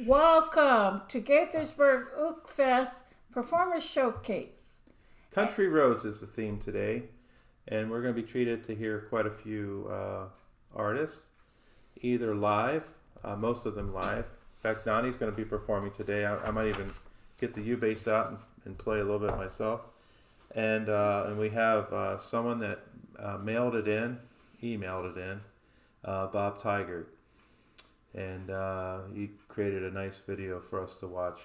Welcome to Gaithersburg Ukefest Performance Showcase. Country Roads is the theme today, and we're going to be treated to hear quite a few artists, either live, most of them live. In fact, Nani's going to be performing today. I might even get the U-bass out and play a little bit myself. And we have someone that emailed it in, Bob Tigert. And he created a nice video for us to watch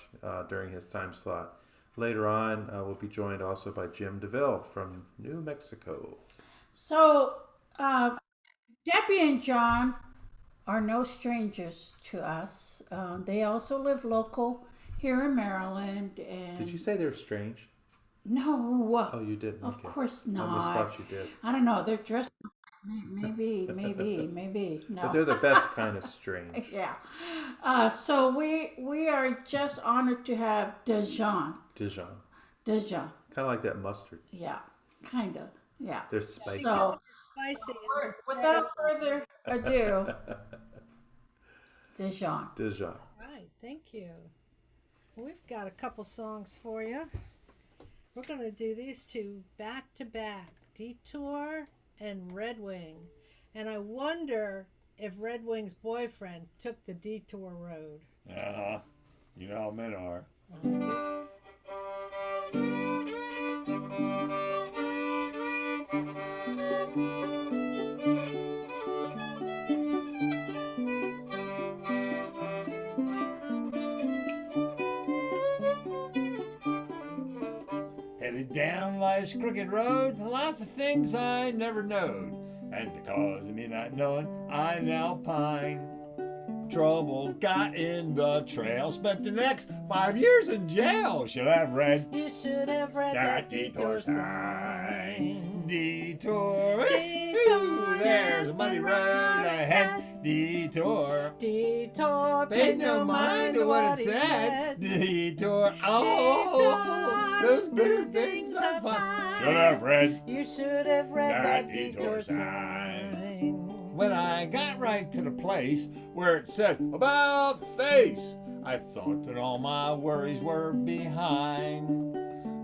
during his time slot. Later on, we'll be joined also by Jim DeVille from New Mexico. So, Debbie and John are no strangers to us. They also live local here in Maryland. And Did you say they're strange? No. Oh, you didn't? Of Okay. course I almost not. thought you did. I don't know. They're dressed. Maybe. No. But they're the best kind of strange. Yeah. So we are just honored to have Dejohn. Dejohn. Kind of like that mustard. Yeah. Kind of. Yeah. They're spicy. So, spicy. without further ado, Dejohn. Right. Thank you. We've got a couple songs for you. We're going to do these two back to back, Detour and Red Wing. And I wonder if Red Wing's boyfriend took the detour road. You know how men are. Headed down life's crooked road, lots of things I never knowed. And because of me not knowing, I now pine. Trouble got in the trail, spent the next 5 years in jail. Should have read. You should have read that detour sign. Detour. Detour, There's a muddy road ahead. Detour. Detour, Paid no mind to what it said. Detour. Oh, those bitter things I find. Should have read. You should have read that detour sign. When I got right to the place where it said about face, I thought that all my worries were behind.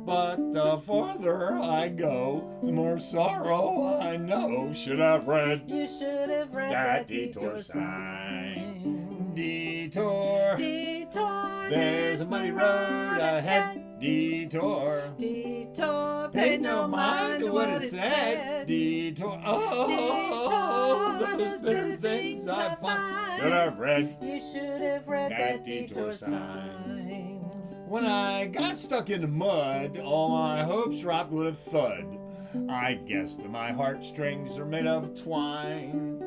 But the farther I go, the more sorrow I know. Should have read. You should have read that detour sign. Detour. Detour. There's a muddy road ahead. Detour. Detour. Paid no mind to what it said. Detour. Oh, those bitter things I find. Should have read. You should have read that detour sign. When I got stuck in the mud, all my hopes dropped with a thud. I guess that my heartstrings are made of twine.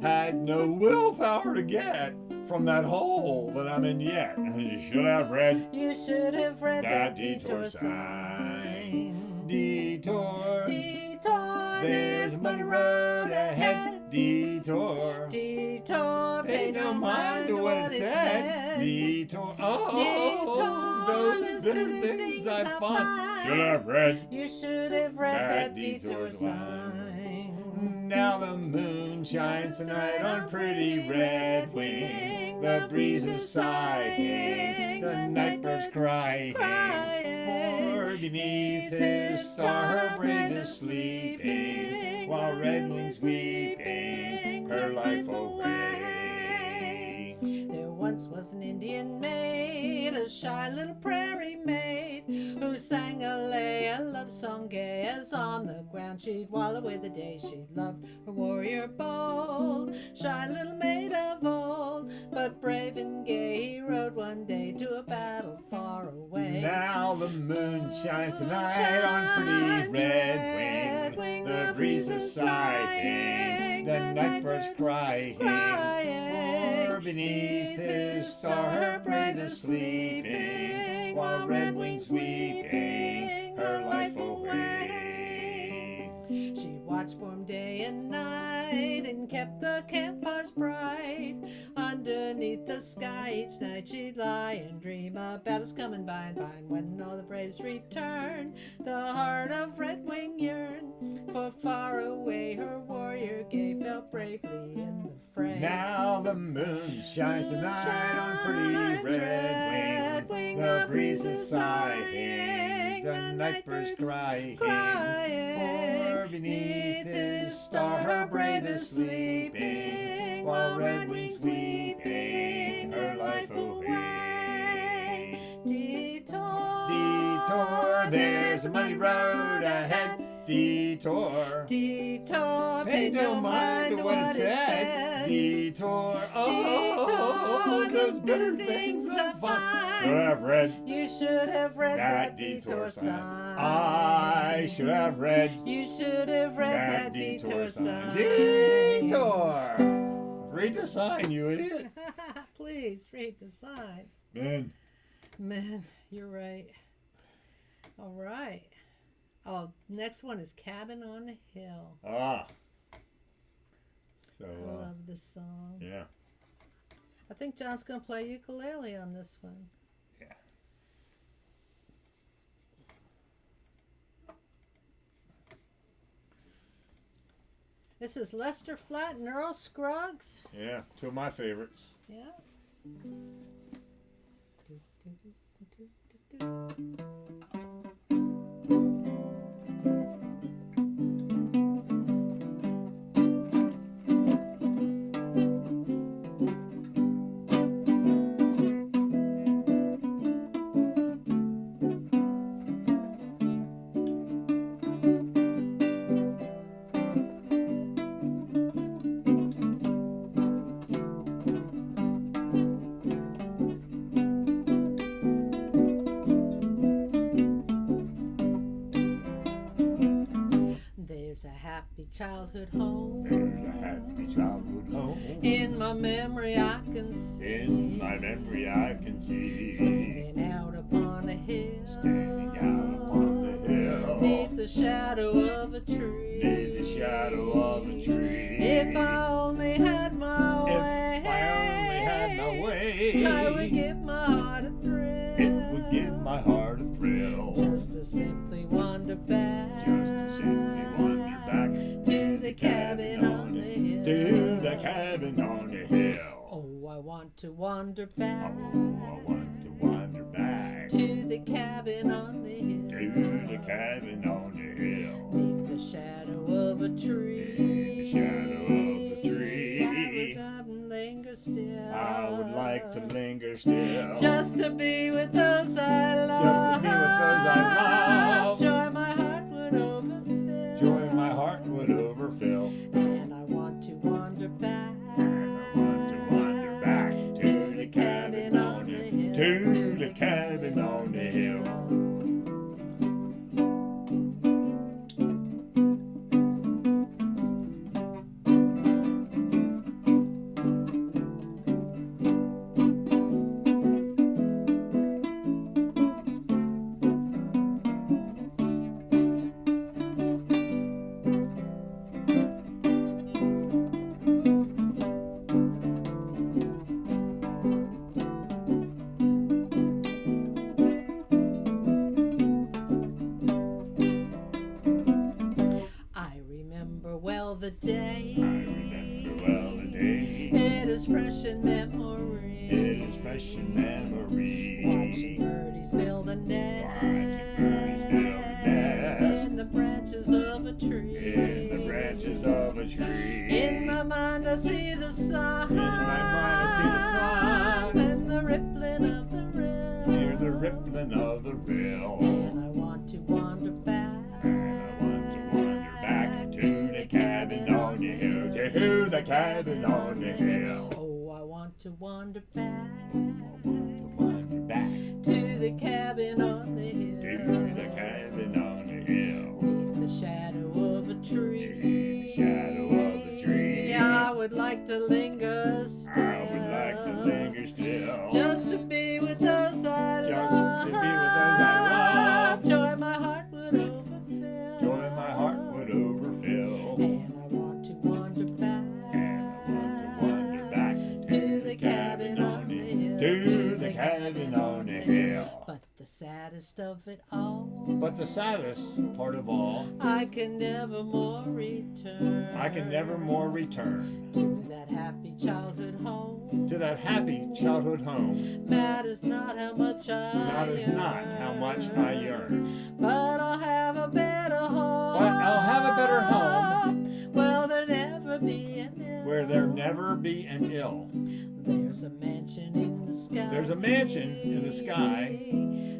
Had no willpower to get from that hole that I'm in yet. You should have read. You should have read that detour sign. Detour. Detour. There's a muddy road ahead. Detour. Detour. Pay no mind to what it said. Detour. Oh, those bitter things I find. Should have read. You should have read that detour sign. Now the moon shines tonight on pretty Red Wing. The breeze is sighing, the night birds crying. For beneath his star her brave is sleeping, while Red Wing's weeping her life away. There once was an Indian maid, a shy little prairie maid, who sang a lay, a love song gay, as on the ground she'd while away the day. She loved her warrior bold, shy little maid of old, but brave and gay he rode one day to a battle far away. Now the moon shines tonight on pretty Red Wing. The breeze is sighing, the night birds crying. For beneath his star her brave is sleeping, while Red Wing's weeping her life away. She watched for him day and night and kept the campfires bright. On underneath the sky. Each night she'd lie and dream about us coming by and by. And when all the braves return, the heart of Red Wing yearned. For far away her warrior gay fell bravely in the fray. Now the moon shines tonight on pretty Red Wing. The breeze is sighing, the night bird's crying. For beneath his star her brave is sleeping, while Red Wing's weeping her life away. Detour, Detour, there's a muddy road ahead. Detour, detour, pay no mind to what it said. Detour, oh, those bitter things of fun. Should have read You should have read that detour sign. I should have read You should have read that detour sign. Detour! Read the sign, you idiot. Please read the signs. Man. Man, you're right. All right. Oh, next one is Cabin on the Hill. Ah. So, I love this song. yeah. I think John's going to play ukulele on this one. Yeah. This is Lester Flatt and Earl Scruggs. Yeah, two of my favorites. Yeah. There's a happy childhood home. There's a happy childhood home. In my memory I can see. In my memory I can see. Standing out upon a hill. Standing out upon the hill. Neath the shadow of a tree. Neath the shadow of a tree. If I only had my way. If I only had my way. I would give my heart a thrill. It would give my heart a thrill. Just to simply wander back. Just to simply wander back to the cabin on the hill. To the cabin on the hill. Oh, I want to wander back. Oh, I want to wander back To the cabin on the hill. to the cabin on the hill. Neath the shadow of a tree. Beneath the shadow of a tree. I would come and linger still. I would like to linger still. Just to be with those I love. Just to be with those I love. Joy my heart would overfill. Joy my heart would overfill. And I want to wander back. And I want to wander back to the cabin on the hill. To the cabin on the hill. I remember well the day. I remember well the day. It is fresh in memory. It is fresh in memory. Watching birdies build a nest. Watching birdies build a nest. In the branches of a tree. In the branches of a tree. In my mind I see the sun. In my mind I see the sun. And the rippling of the rill. Hear the rippling of the rill. And I want to wander back. And I want to wander back to the cabin on the hill. To the cabin on the hill. Oh, I want to wander back. I want to wander back To the cabin on the hill. to the cabin on the hill. Beneath the shadow of a tree. Beneath the shadow of a tree. I would like to linger still. I would like to linger still. Just to be with those I Just love. to be with those I love. Joy my heart would overfill. Joy my heart would overfill. And I want to wander back. And I want to wander back to the cabin to the cabin on the hill. But the saddest of it all, But the saddest part of all, I can never more return. I can never more return to that happy childhood home. to that happy childhood home. Matters not how much I Matters earn, not how much I yearn, but I'll have a better home. but I'll have a better home Well, there never be an ill. where there never be an ill. There's a mansion in the sky. There's a mansion in the sky,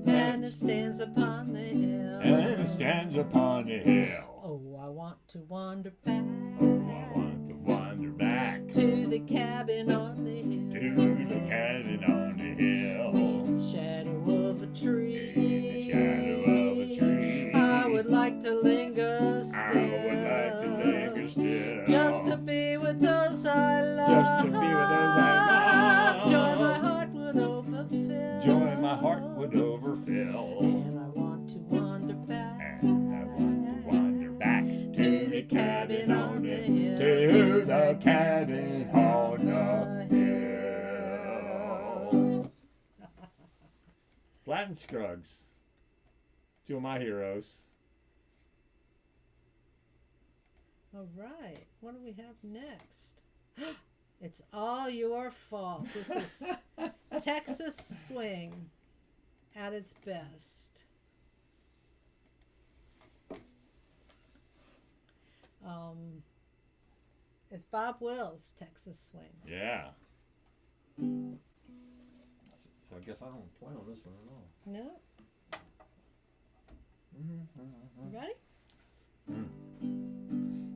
and it stands upon the hill. and it stands upon the hill. Oh, I want to wander back Oh, I want to wander back to the cabin on the hill. to the cabin on the hill. The shadow of a tree. The shadow of a tree. I would like to linger still. I would like to linger still. Just to be with those I love. Just to be with those I love. Joy my heart would overfill. Joy my heart would overfill. And I want to wander back. And I want to wander back to the cabin on the hill. To the cabin on the hill. Flat and Scruggs. Two of my heroes. All right, what do we have next? It's all your fault. This is Texas swing at its best. It's Bob Wills' Texas swing. Yeah. So I guess I don't play on this one at all. No? You ready?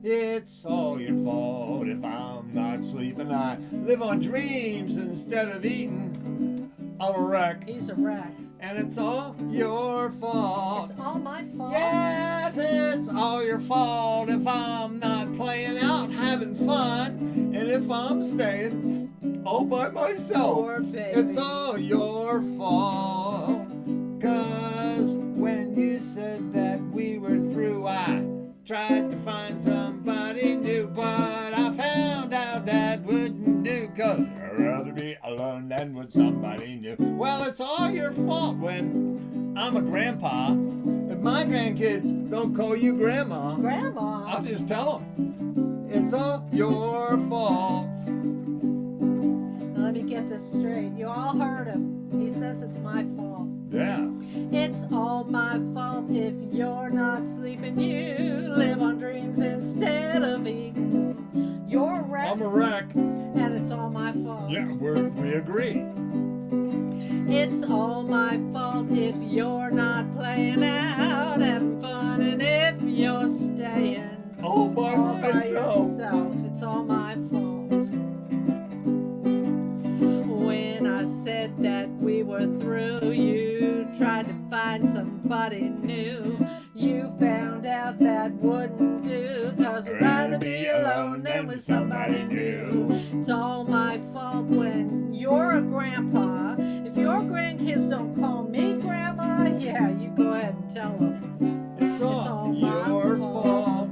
It's all your fault if I'm not sleeping. I live on dreams instead of eating. I'm a wreck, He's a wreck. and it's all your fault. It's all my fault. Yes, it's all your fault if I'm not playing out, having fun, and if I'm staying all by myself. Poor baby. It's all your fault. 'Cause when you said that we were through, I tried to find somebody new, but I found out that wouldn't do. 'Cause I'd rather be alone than with somebody new. Well, it's all your fault when I'm a grandpa. If my grandkids don't call you grandma, Grandma. I'll just tell them it's all your fault. Now let me get this straight. You all heard him. He says it's my fault. Yeah. It's all my fault if you're not sleeping. You live on dreams instead of eating. You're a wreck, I'm a wreck. and it's all my fault. Yeah, we agree. It's all my fault if you're not playing out, having fun, and if you're staying All by all by myself. yourself. It's all my fault. When I said that we were through, you tried to find somebody new. You found out that wouldn't do, 'cause I'd rather be alone than with somebody new. It's all my fault when you're a grandpa. If your grandkids don't call me grandma, yeah, you go ahead and tell them. It's all your fault.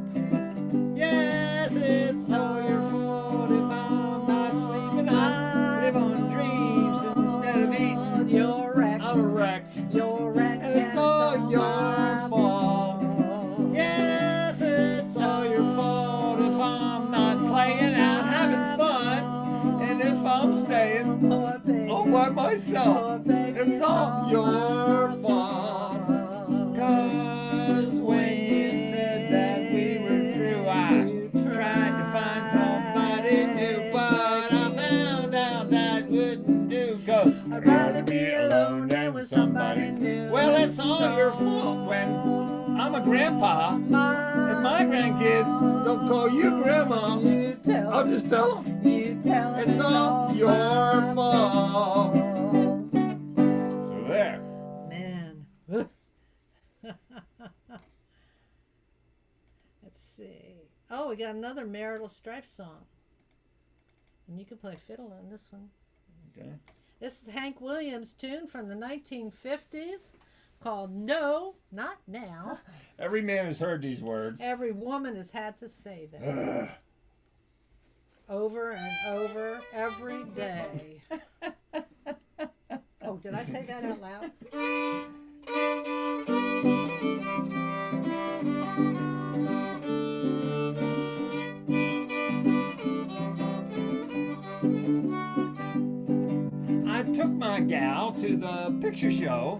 Yes, it's all your fault if I'm not sleeping. I live on dreams instead of eating. You're a wreck. I'm a wreck. You're a wreck. And it's all your fault. Yes, it's all your fault if I'm not playing out, having fun, and if I'm staying Poor baby. all by myself. Poor baby, It's all your fault. 'Cause when you said that we were through, I tried to find somebody new, but I found out that wouldn't do. 'Cause I'd rather be alone than with somebody new. Well, it's all your fault when I'm a grandpa and my grandkids don't call you grandma. You tell I'll just tell them You tell it's all your my fault. So there. Man. Let's see. Oh, we got another Marital Strife song. And you can play fiddle on this one. Okay. This is Hank Williams' tune from the 1950s called No, Not Now. Every man has heard these words. Every woman has had to say that. Over and over every day. Did I say that out loud? I took my gal to the picture show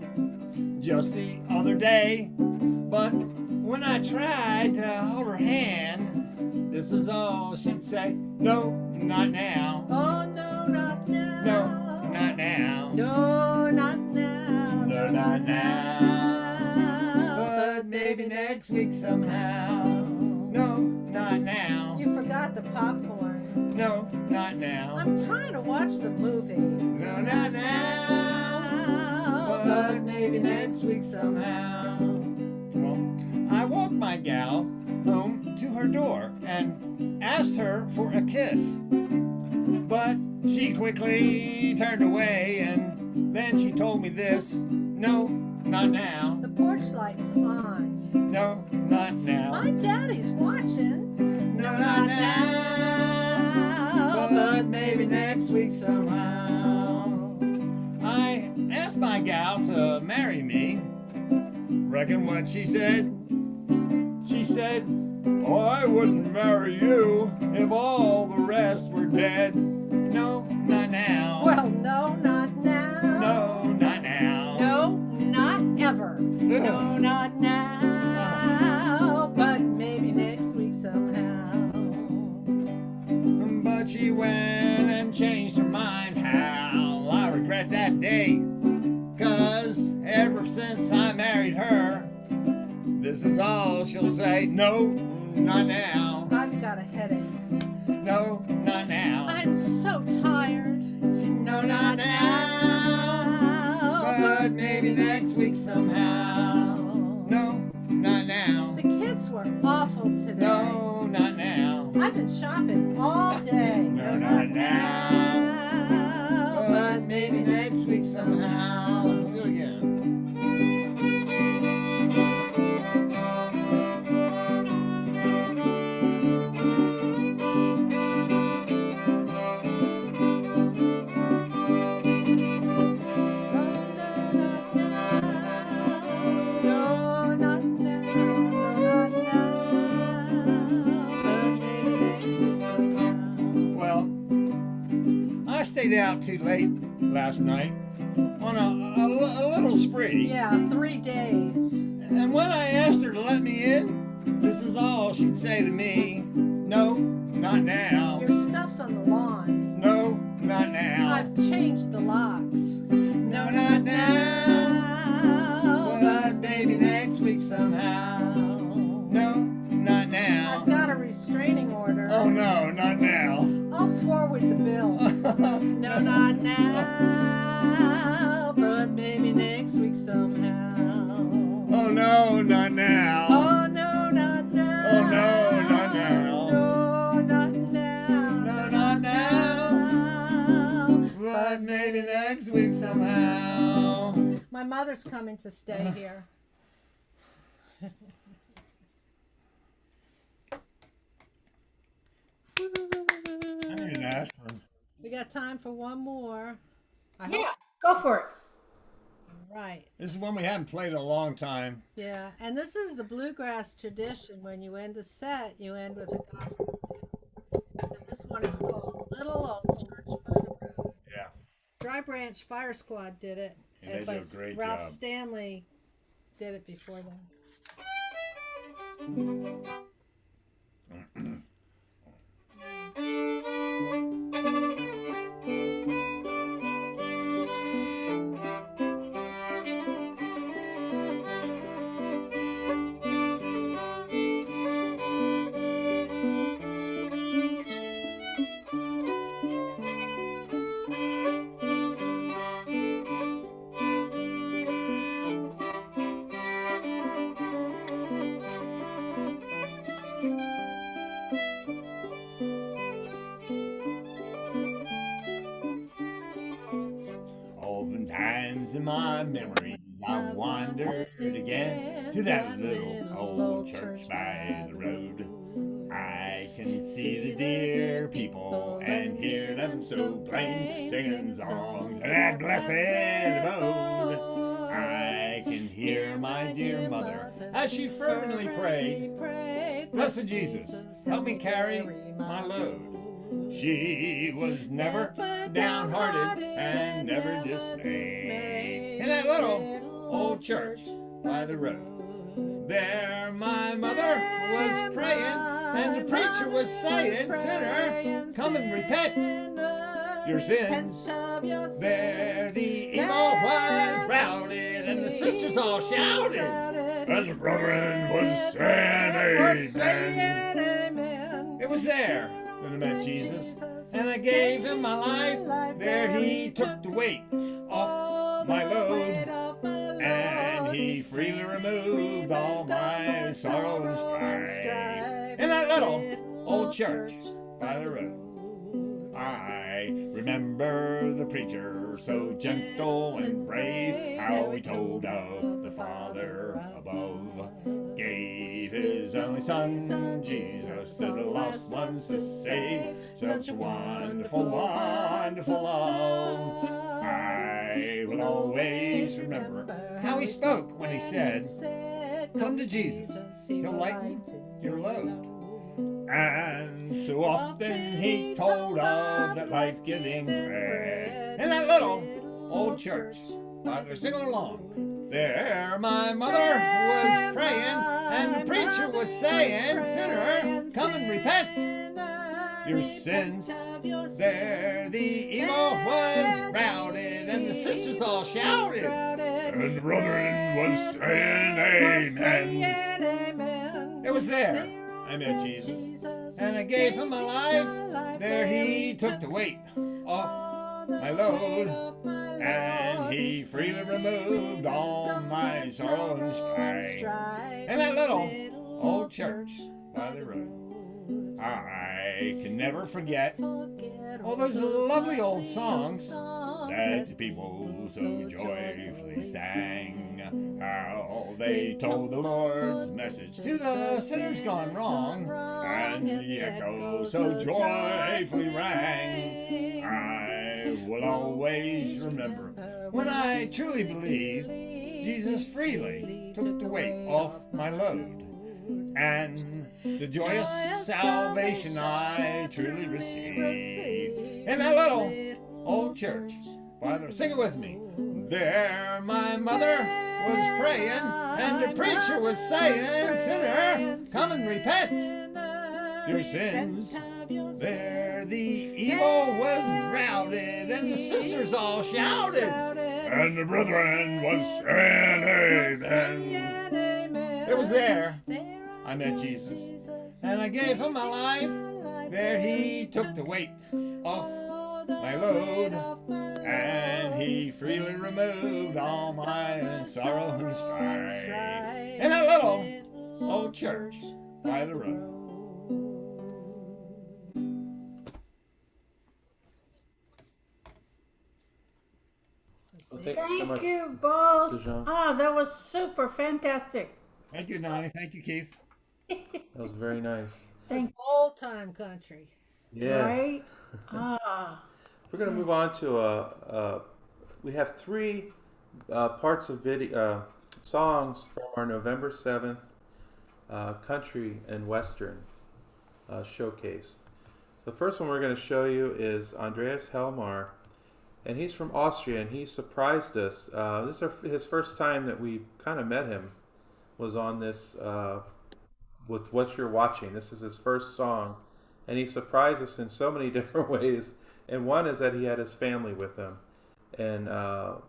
just the other day, but when I tried to hold her hand, this is all she'd say, no, not now. Oh, no, not now. No, not now. No, not now. No, not now. But maybe next week somehow. No, not now. You forgot the popcorn. No, not now. I'm trying to watch the movie. No, not now. But maybe next week somehow. Well, I walked my gal home to her door and asked her for a kiss. But she quickly turned away, and then she told me this. No, not now. The porch light's on. No, not now. My daddy's watching. No, not now. But maybe next week somehow. I asked my gal to marry me. Reckon what she said? She said, oh, I wouldn't marry you if all the rest were dead. No, not now. Well, no, not now. No, not now. No, not ever. No, not now. But maybe next week somehow. But she went and changed her mind. How I regret that day. 'Cause ever since I married her, this is all she'll say. No, not now. I've got a headache. No, not now. I'm so tired. No, not now. But maybe next week somehow. No, not now. The kids were awful today. No, not now. I've been shopping all day. No, not now. But maybe next week somehow. Do it again. Stayed out too late last night on a little spree. Yeah, 3 days. And when I asked her to let me in, this is all she'd say to me. No, not now. Your stuff's on the lawn. No, not now. I've changed the locks. No, not now. But maybe next week somehow. No, not now. I've got a restraining order. Oh no, not now. I'll forward the bills. No, not now. But maybe next week somehow. Oh no, not now. Oh no, not now. Oh no, not now. No, not now. No, not now. But maybe next week somehow. My mother's coming to stay here. I need an aspirin. We got time for one more. Yeah, go for it. Right. This is one we haven't played in a long time. Yeah, and this is the bluegrass tradition. When you end a set, you end with a gospel song. And this one is called Little Old Church by the Road. Yeah. Dry Branch Fire Squad did it. And they do a great Ralph job. Stanley did it before them. Oftentimes in my memories I wandered again to that little old church by the road. I can see the dear people and hear them so plain, singing songs in that blessed abode. I can hear my dear mother as she fervently prayed, "Blessed Jesus, help me carry my load." She was never downhearted and never dismayed. In that little old church by the road, there my mother was praying, and the preacher was saying, "Sinner, come and repent your sins." There the evil was routed, and the sisters all shouted, and the brethren was saying, "Amen." It was there that I met Jesus, and I gave him my life. There he took the weight off my load, and he freely removed all my sorrow and strife. In that little old church by the road, I remember the preacher so gentle and brave, how he told of the Father above, gave his only Son, Jesus, to the lost ones to save. Such a wonderful, wonderful love. I will always remember how he spoke when he said, "Come to Jesus, he'll lighten your load." And so often he told of that life-giving bread. In that little old church, while they're singing along, there my mother was praying, and the preacher was saying, "Sinner, come and repent your sins." There the evil was routed, and the sisters all shouted, and the brethren was saying, "Amen." It was there I met Jesus, and I gave him my life. There he took the weight off my load, and he freely removed all my sorrow and strife. In that little old church by the road, I can never forget all those lovely old songs that the people so joyfully sang. How they told the Lord's message to the sinners gone wrong, and the echo so joyfully rang. I will always remember when I truly believe Jesus freely took the weight off my load, and the joyous salvation I truly received. In that little old church, sing it with me. There my mother was praying, and the preacher was saying, "Sinner, come and repent your sins." There the evil was routed, and the sisters all shouted, and the brethren was saying, "Amen." It was there I met Jesus, and I gave him my life. There he took the weight off my load, and he freely removed all my sorrow and strife. In a little old church by the road. Well, thank you so much. Thank you both. Dejohn. Ah, that was super fantastic. Thank you, Nani. Thank you, Keith. That was very nice. It's old time country. Yeah. Right? Ah. We're going to move on to we have three parts of video songs from our November 7th country and western showcase. The first one we're going to show you is Andreas Hellmayr, and he's from Austria, and he surprised us. This is his first time that we kind of met him, was on this with What You're Watching. This is his first song, and he surprised us in so many different ways. And one is that he had his family with him, and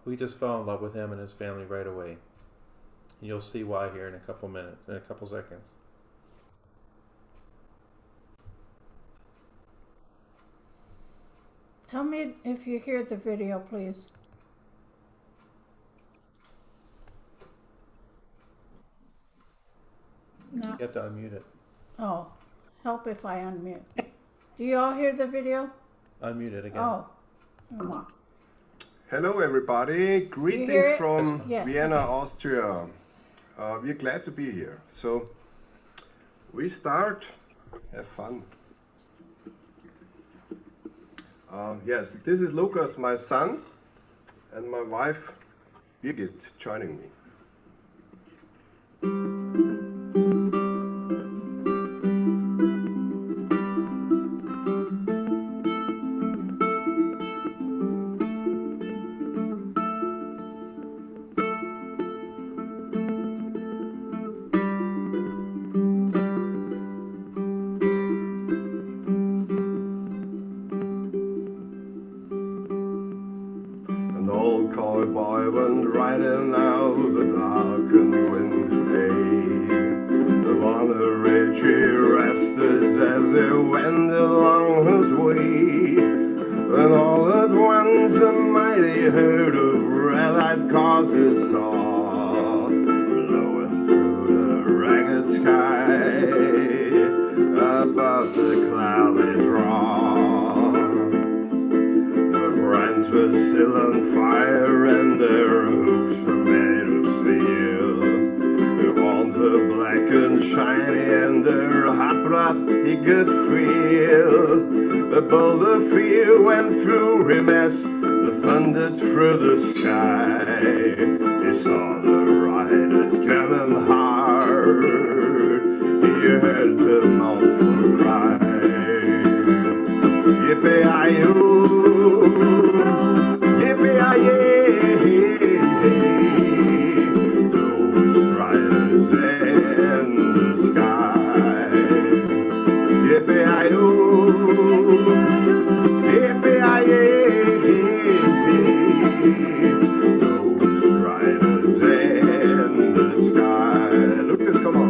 we just fell in love with him and his family right away. And you'll see why here in a couple minutes, in a couple seconds. Tell me if you hear the video, please. No. You have to unmute it. Oh, help if I unmute. Do you all hear the video? Unmute it again. Oh, come on. Hello everybody, hear greetings it? from Yes. Vienna, Austria. We're glad to be here. So we start Have fun. Yes, this is Lucas, my son, and my wife, Birgit, joining me. An old cowboy went riding out the darkened windway. Upon a ridge he rested as he went along his way. When all at once a mighty herd of red-eyed cars he saw, blowing through the ragged sky above the cloudy draw. The brands were still on fire and their hoofs were made of steel. Their horns were black and shiny and their hot breath he could feel. The boulder fear went through him as the thunder through the sky. He saw the riders coming hard. He heard the mournful cry. Yippee-yi-yoo, yippee-yi-yay. Those riders in the sky. Yippee-yi-yoo, yippee-yi-yay. Those riders in the sky. Lucas, come on.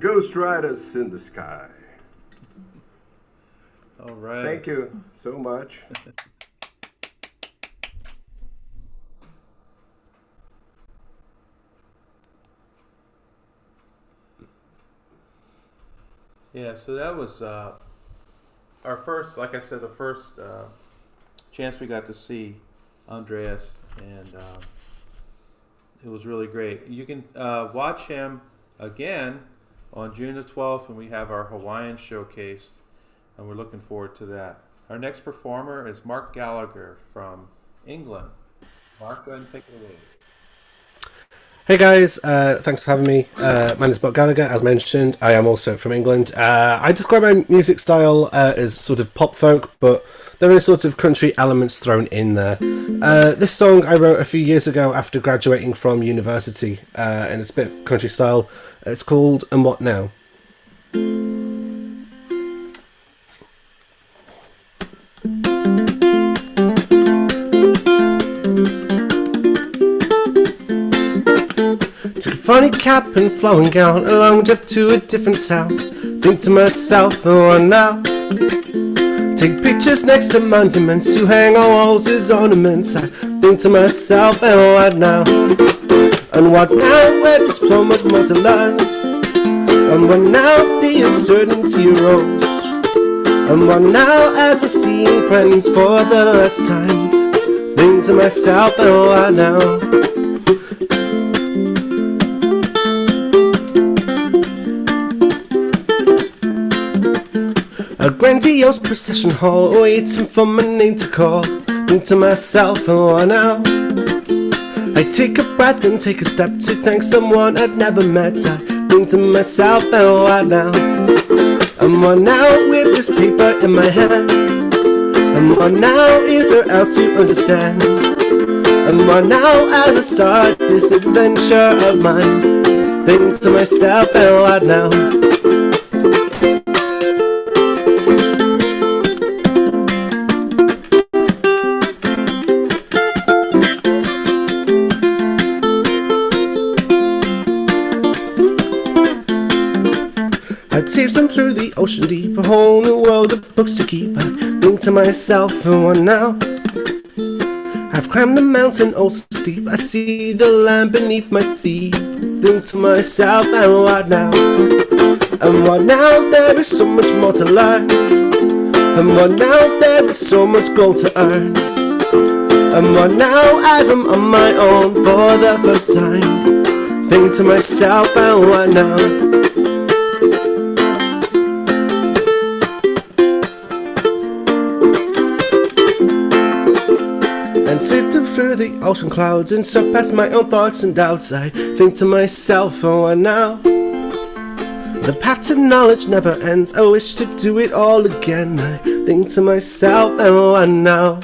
Ghost Riders in the Sky. All right. Thank you so much. Yeah, so that was our first, like I said, the first chance we got to see Andreas, and it was really great. You can watch him again on June the 12th when we have our Hawaiian showcase, and we're looking forward to that. Our next performer is Marc Gallagher from England. Marc, go ahead and take it away. Hey guys, thanks for having me. My name is Bob Gallagher, as mentioned. I am also from England. I describe my music style as sort of pop folk, but there are sort of country elements thrown in there. This song I wrote a few years ago after graduating from university, and it's a bit country style. It's called And What Now? Took a funny cap and flowing gown, a long trip to a different town. Think to myself, and what now? Take pictures next to monuments to hang on walls as ornaments. I think to myself, and what now? And what now? Where there's so much more to learn. And what now? The uncertainty arose. And what now? As we're seeing friends for the last time. Think to myself, and what now? A grandiose procession hall waiting for my name to call. Think to myself, and what now? I take a breath and take a step to thank someone I've never met. I think to myself, and what now? And what now with this paper in my hand? And what now is there else to understand? And what now as I start this adventure of mine? Think to myself, and what now? Tearsome through the ocean deep, a whole new world of books to keep. I think to myself, and what now? I've climbed the mountain oh so steep, I see the land beneath my feet. Think to myself, and what now? And what now? There is so much more to learn. And what now? There is so much gold to earn. And what now? As I'm on my own for the first time. Think to myself, and what now? And sifted through the ocean clouds and surpass my own thoughts and doubts. I think to myself, and what now? The path to knowledge never ends. I wish to do it all again. I think to myself, and what now?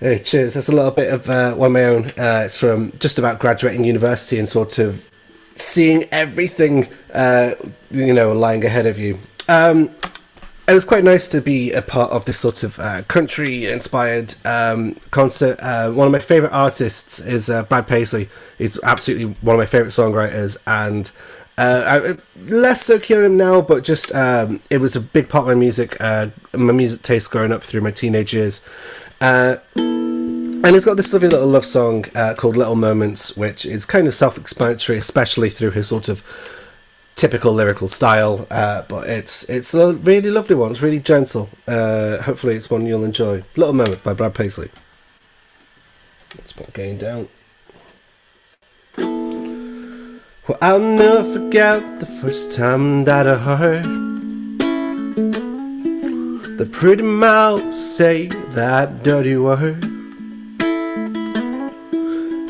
Hey, cheers. That's a little bit of one of my own. It's from just about graduating university and sort of seeing everything, lying ahead of you. It was quite nice to be a part of this sort of country-inspired concert. One of my favourite artists is Brad Paisley. He's absolutely one of my favourite songwriters, and I'm less so keen on him now, but just it was a big part of my music taste growing up through my teenage years. And he's got this lovely little love song called Little Moments, which is kind of self-explanatory, especially through his sort of typical lyrical style, but it's a really lovely one. It's really gentle. Hopefully it's one you'll enjoy. Little Moments by Brad Paisley. Let's put going down. Well, I'll never forget the first time that I heard the pretty mouth say that dirty word,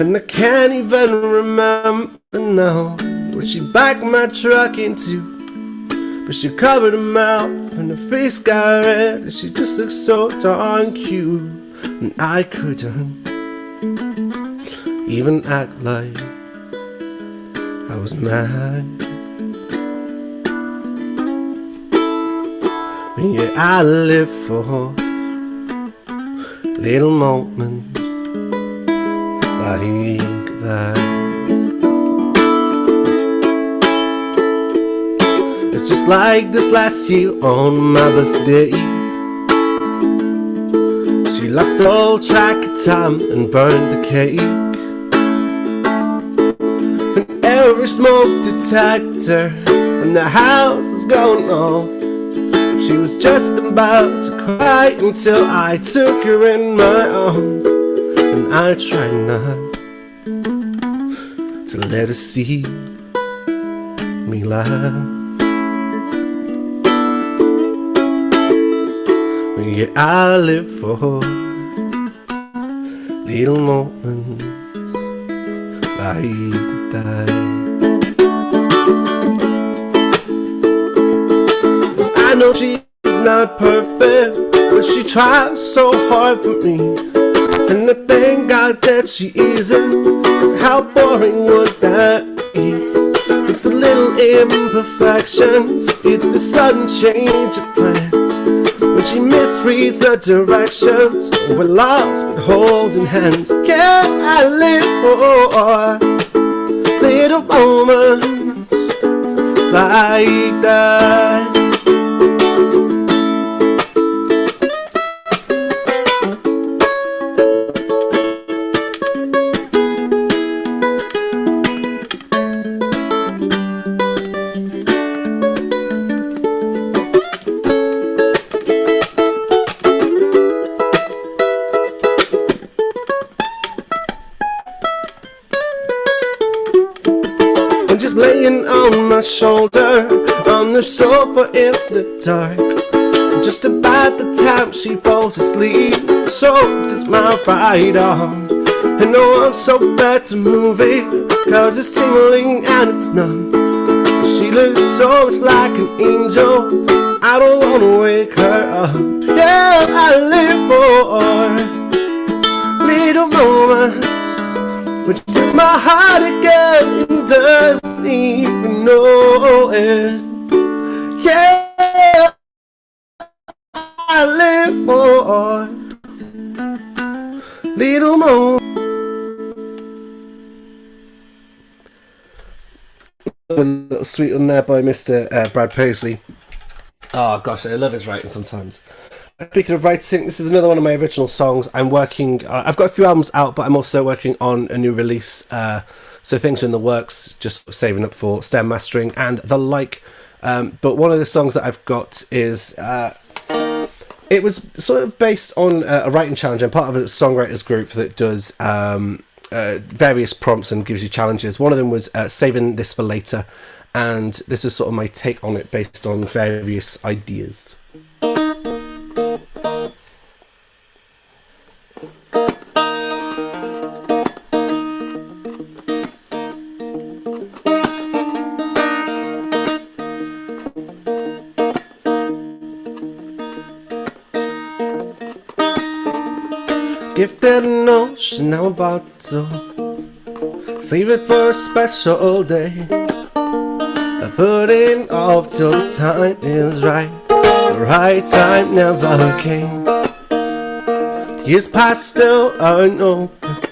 and I can't even remember now what she backed my truck into, but she covered her mouth and her face got red, and she just looked so darn cute, and I couldn't even act like I was mad. Yeah, I live for little moments like that. It's just like this last year on my birthday. She lost all track of time and burned the cake. And every smoke detector in the house is going off. She was just about to cry until I took her in my arms. And I tried not to let her see me laugh. Yeah, I live for little moments like that. I know she's not perfect, but she tries so hard for me. And I thank God that she isn't, 'cause how boring would that be? It's the little imperfections, it's the sudden change of plans. When she misreads the directions, we're lost but holding hands. Yeah, I live for little moments like that. Laying on my shoulder on the sofa in the dark. Just about the time she falls asleep, so does my right arm. And no, I'm so bad to move it, 'cause it's tingling and it's numb. She looks so much like an angel, I don't wanna wake her up. Yeah, I live for little moments which sets my heart again and doesn't even know it. Yeah, I live for little moments. A little sweet one there by Mr. Brad Paisley. Oh gosh, I love his writing sometimes. Speaking of writing, this is another one of my original songs. I'm working, I've got a few albums out, but I'm also working on a new release. So things are in the works, just saving up for stem mastering and the like. But one of the songs that I've got is, it was sort of based on a writing challenge. I'm part of a songwriters group that does various prompts and gives you challenges. One of them was saving this for later. And this is sort of my take on it based on various ideas. Gifted an ocean, now a bottle. Save it for a special day. I put it off till the time is right. The right time never came. Years past still unopened.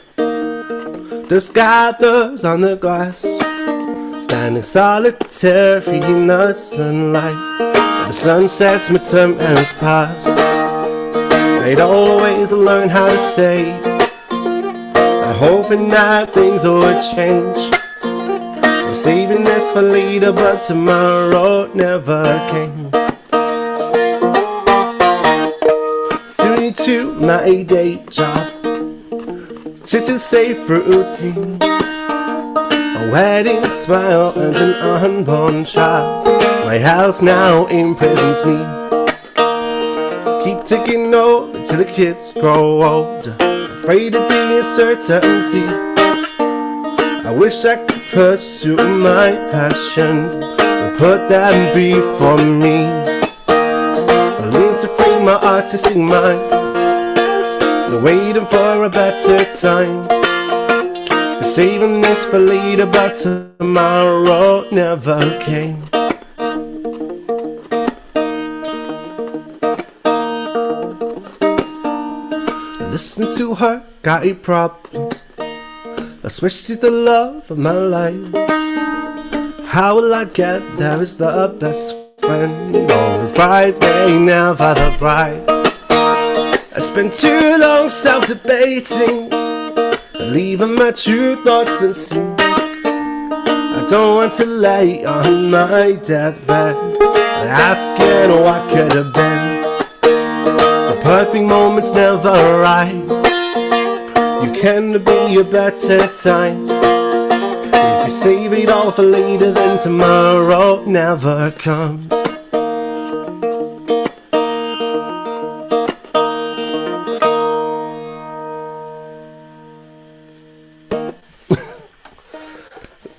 Dust gathers on the glass. Standing solitary in the sunlight. The sun sets, midterm ends past. I'd always learn how to say, I'm hoping that things would change. I'm saving this for later, but tomorrow never came. Due to my day job, to safe routine, a wedding smile and an unborn child. My house now imprisons me. Keep taking over till the kids grow older. Afraid to be a certainty. I wish I could pursue my passions and put them before me. I need to free my artistic mind. I'm waiting for a better time. Been saving this for later, but tomorrow never came. Listen to her, got any problems? I swear she's the love of my life. How will I get there is the best friend. Always bridesmaid, never the bride. I spent too long self-debating, leaving my true thoughts unseen. I don't want to lay on my deathbed asking what could have been. The perfect moment's never right. You can be a better time. If you save it all for later, then tomorrow never comes.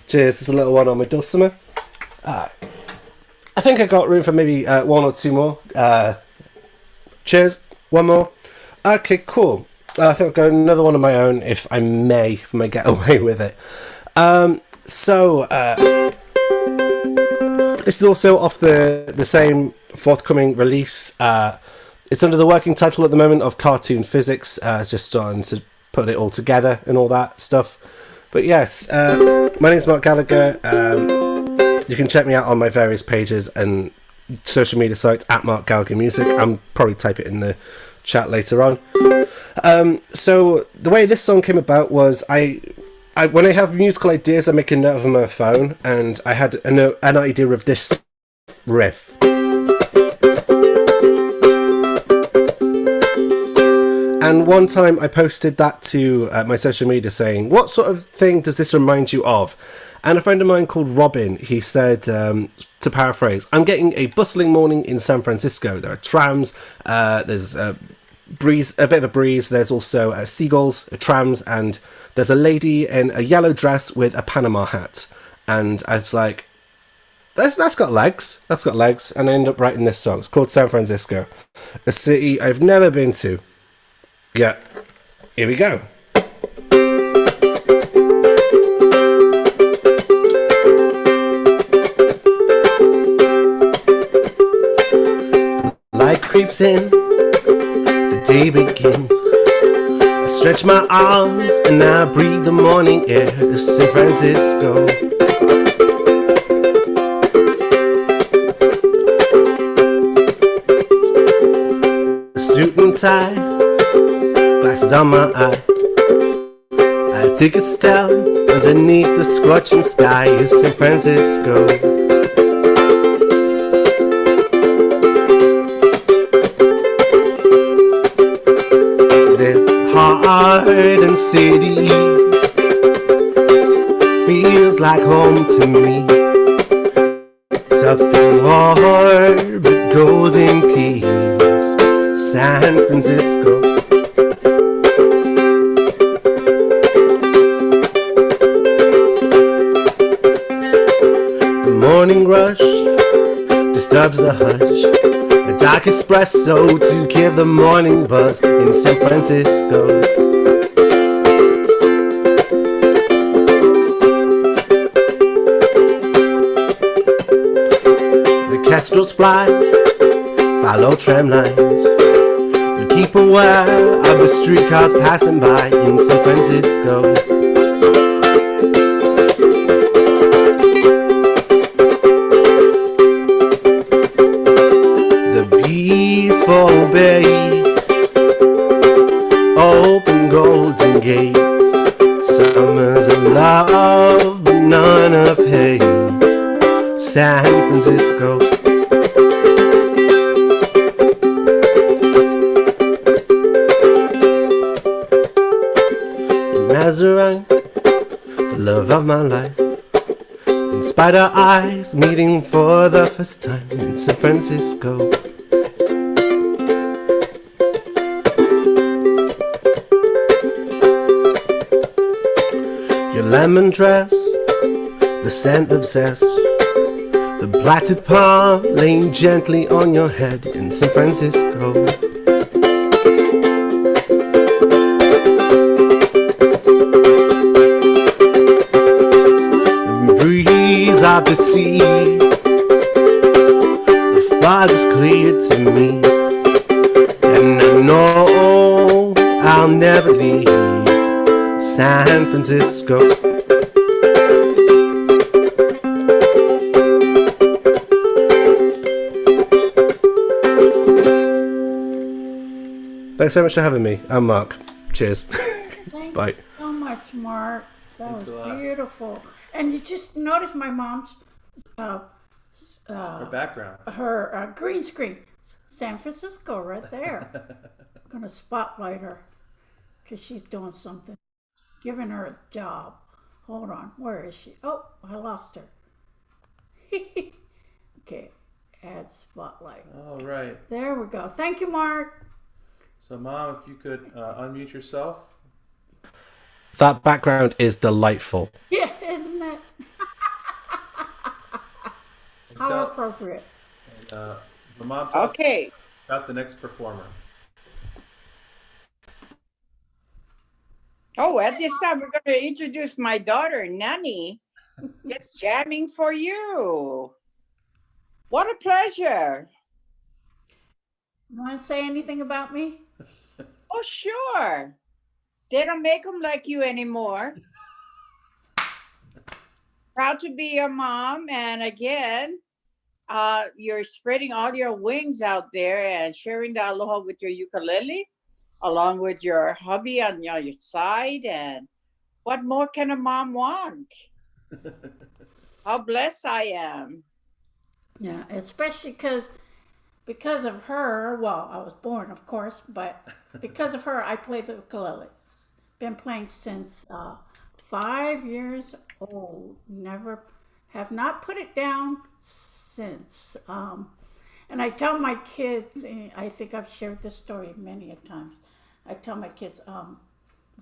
Cheers, it's a little one on my dulcimer. I think I got room for maybe one or two more. Cheers, one more. Okay, cool. I think I'll go another one of my own if I may get away with it. This is also off the same forthcoming release. It's under the working title at the moment of Cartoon Physics. It's just starting to put it all together and all that stuff. But yes, my name's Marc Gallagher. You can check me out on my various pages and social media sites at Marc Gallagher Music. I'll probably type it in the chat later on. So the way this song came about was I when I have musical ideas, I make a note of them on my phone, and I had an idea of this riff. And one time I posted that to my social media saying, what sort of thing does this remind you of? And a friend of mine called Robin, he said, to paraphrase, I'm getting a bustling morning in San Francisco. There are trams, there's a bit of a breeze, there's also seagulls, trams, and there's a lady in a yellow dress with a Panama hat. And I was like, that's got legs, and I ended up writing this song. It's called San Francisco, a city I've never been to. Yeah, here we go. Light creeps in, the day begins. I stretch my arms and I breathe the morning air of San Francisco. Suit and tie, glasses on my eye. I take a step underneath the scorching sky in San Francisco. This hardened city feels like home to me. Tough and hard, but golden peace, San Francisco. Morning rush disturbs the hush. A dark espresso to give the morning buzz in San Francisco. The kestrels fly, follow tram lines. We keep aware of the streetcars passing by in San Francisco. Peaceful bay, open golden gates, summers of love but none of hate, San Francisco. In Mazarin, the love of my life, in spider eyes, meeting for the first time in San Francisco. Your lemon dress, the scent of zest, the plaited palm laying gently on your head in San Francisco. The breeze of the sea, the fog is clear to me, and I know I'll never leave San Francisco. Thanks so much for having me. I'm Mark. Cheers. Thank Bye. you so much, Mark. That Thanks a was lot. beautiful. And you just noticed my mom's Her background. her green screen, San Francisco, right there. I'm gonna spotlight her because she's doing something, giving her a job. Hold on, where is she? Oh, I lost her. Okay, add spotlight. All right. There we go. Thank you, Mark. So, Mom, if you could unmute yourself. That background is delightful. Yeah, isn't it? How Tell- appropriate. the mom tell us Okay. about the next performer. Oh, at this time, we're going to introduce my daughter, Nani. It's jamming for you. What a pleasure. You want to say anything about me? Oh, sure. They don't make them like you anymore. Proud to be your mom. And again, you're spreading all your wings out there and sharing the aloha with your ukulele, along with your hubby on your side. And what more can a mom want? How blessed I am. Yeah, especially because of her. Well, I was born, of course, but because of her, I play the ukulele. Been playing since 5 years old. Have not put it down since. And I tell my kids, and I think I've shared this story many a times. I tell my kids,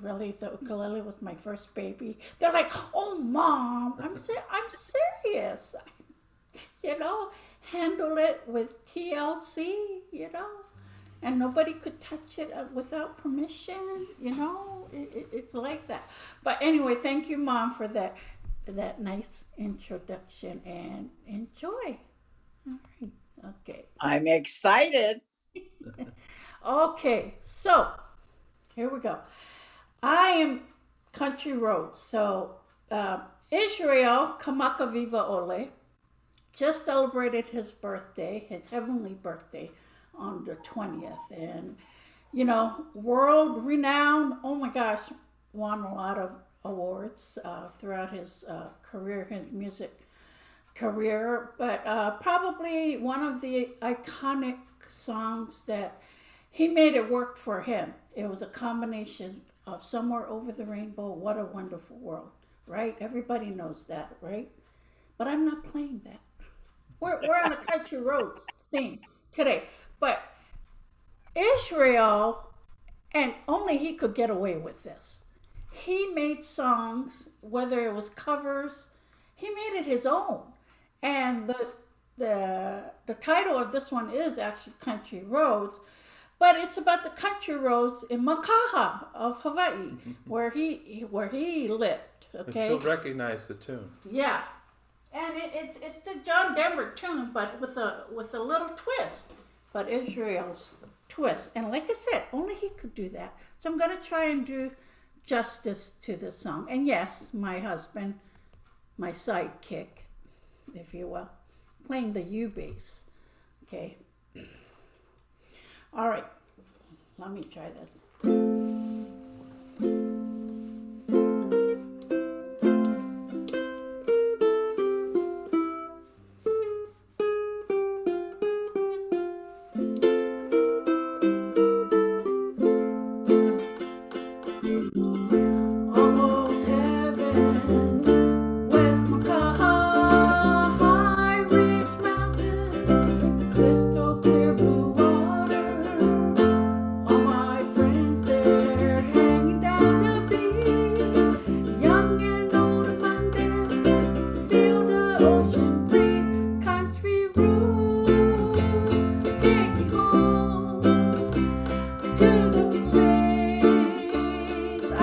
really, the ukulele was my first baby. They're like, "Oh, Mom, I'm serious." You know, handle it with TLC. You know, and nobody could touch it without permission. You know, it's like that. But anyway, thank you, Mom, for that nice introduction, and enjoy. All right. Okay. I'm excited. Okay. So here we go. I am country roads. So Israel Kamakaviva Ole just celebrated his birthday, his heavenly birthday, on the 20th, and you know, world renowned. Oh my gosh, won a lot of awards throughout his career, his music career. But probably one of the iconic songs that he made it work for him. It was a combination of Somewhere Over the Rainbow, What a Wonderful World, right? Everybody knows that, right? But I'm not playing that. We're on a country roads theme today. But Israel, and only he could get away with this. He made songs, whether it was covers, he made it his own. And the title of this one is actually Country Roads, but it's about the country roads in Makaha of Hawaii, where he lived. Okay, You'll recognize the tune. yeah, and it's the John Denver tune, but with a little twist. But Israel's twist, and like I said, only he could do that. So I'm gonna try and do justice to this song. And yes, my husband, my sidekick, if you will, playing the U bass. Okay. All right. Let me try this. Almost heaven, West Makaha, High Ridge Mountain, crystal clear blue water. All my friends there hanging down the beach, young and old among them, feel the ocean breeze, country road, take me home to the place I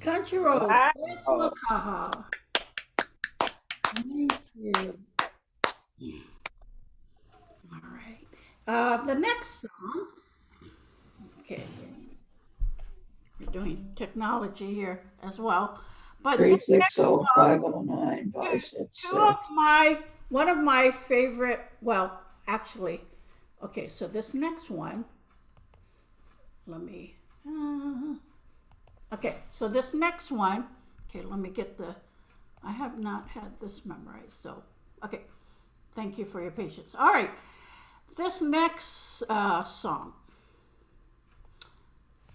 Country Road. Wow. Yes, Makaha. Thank you. All right. The next song. Okay. We're doing technology here as well. But Three this six next zero song, 509 566. one of my favorite, well, actually, okay, so this next one, let me, okay, so this next one, okay, let me get I have not had this memorized, so, okay, thank you for your patience. All right, this next song,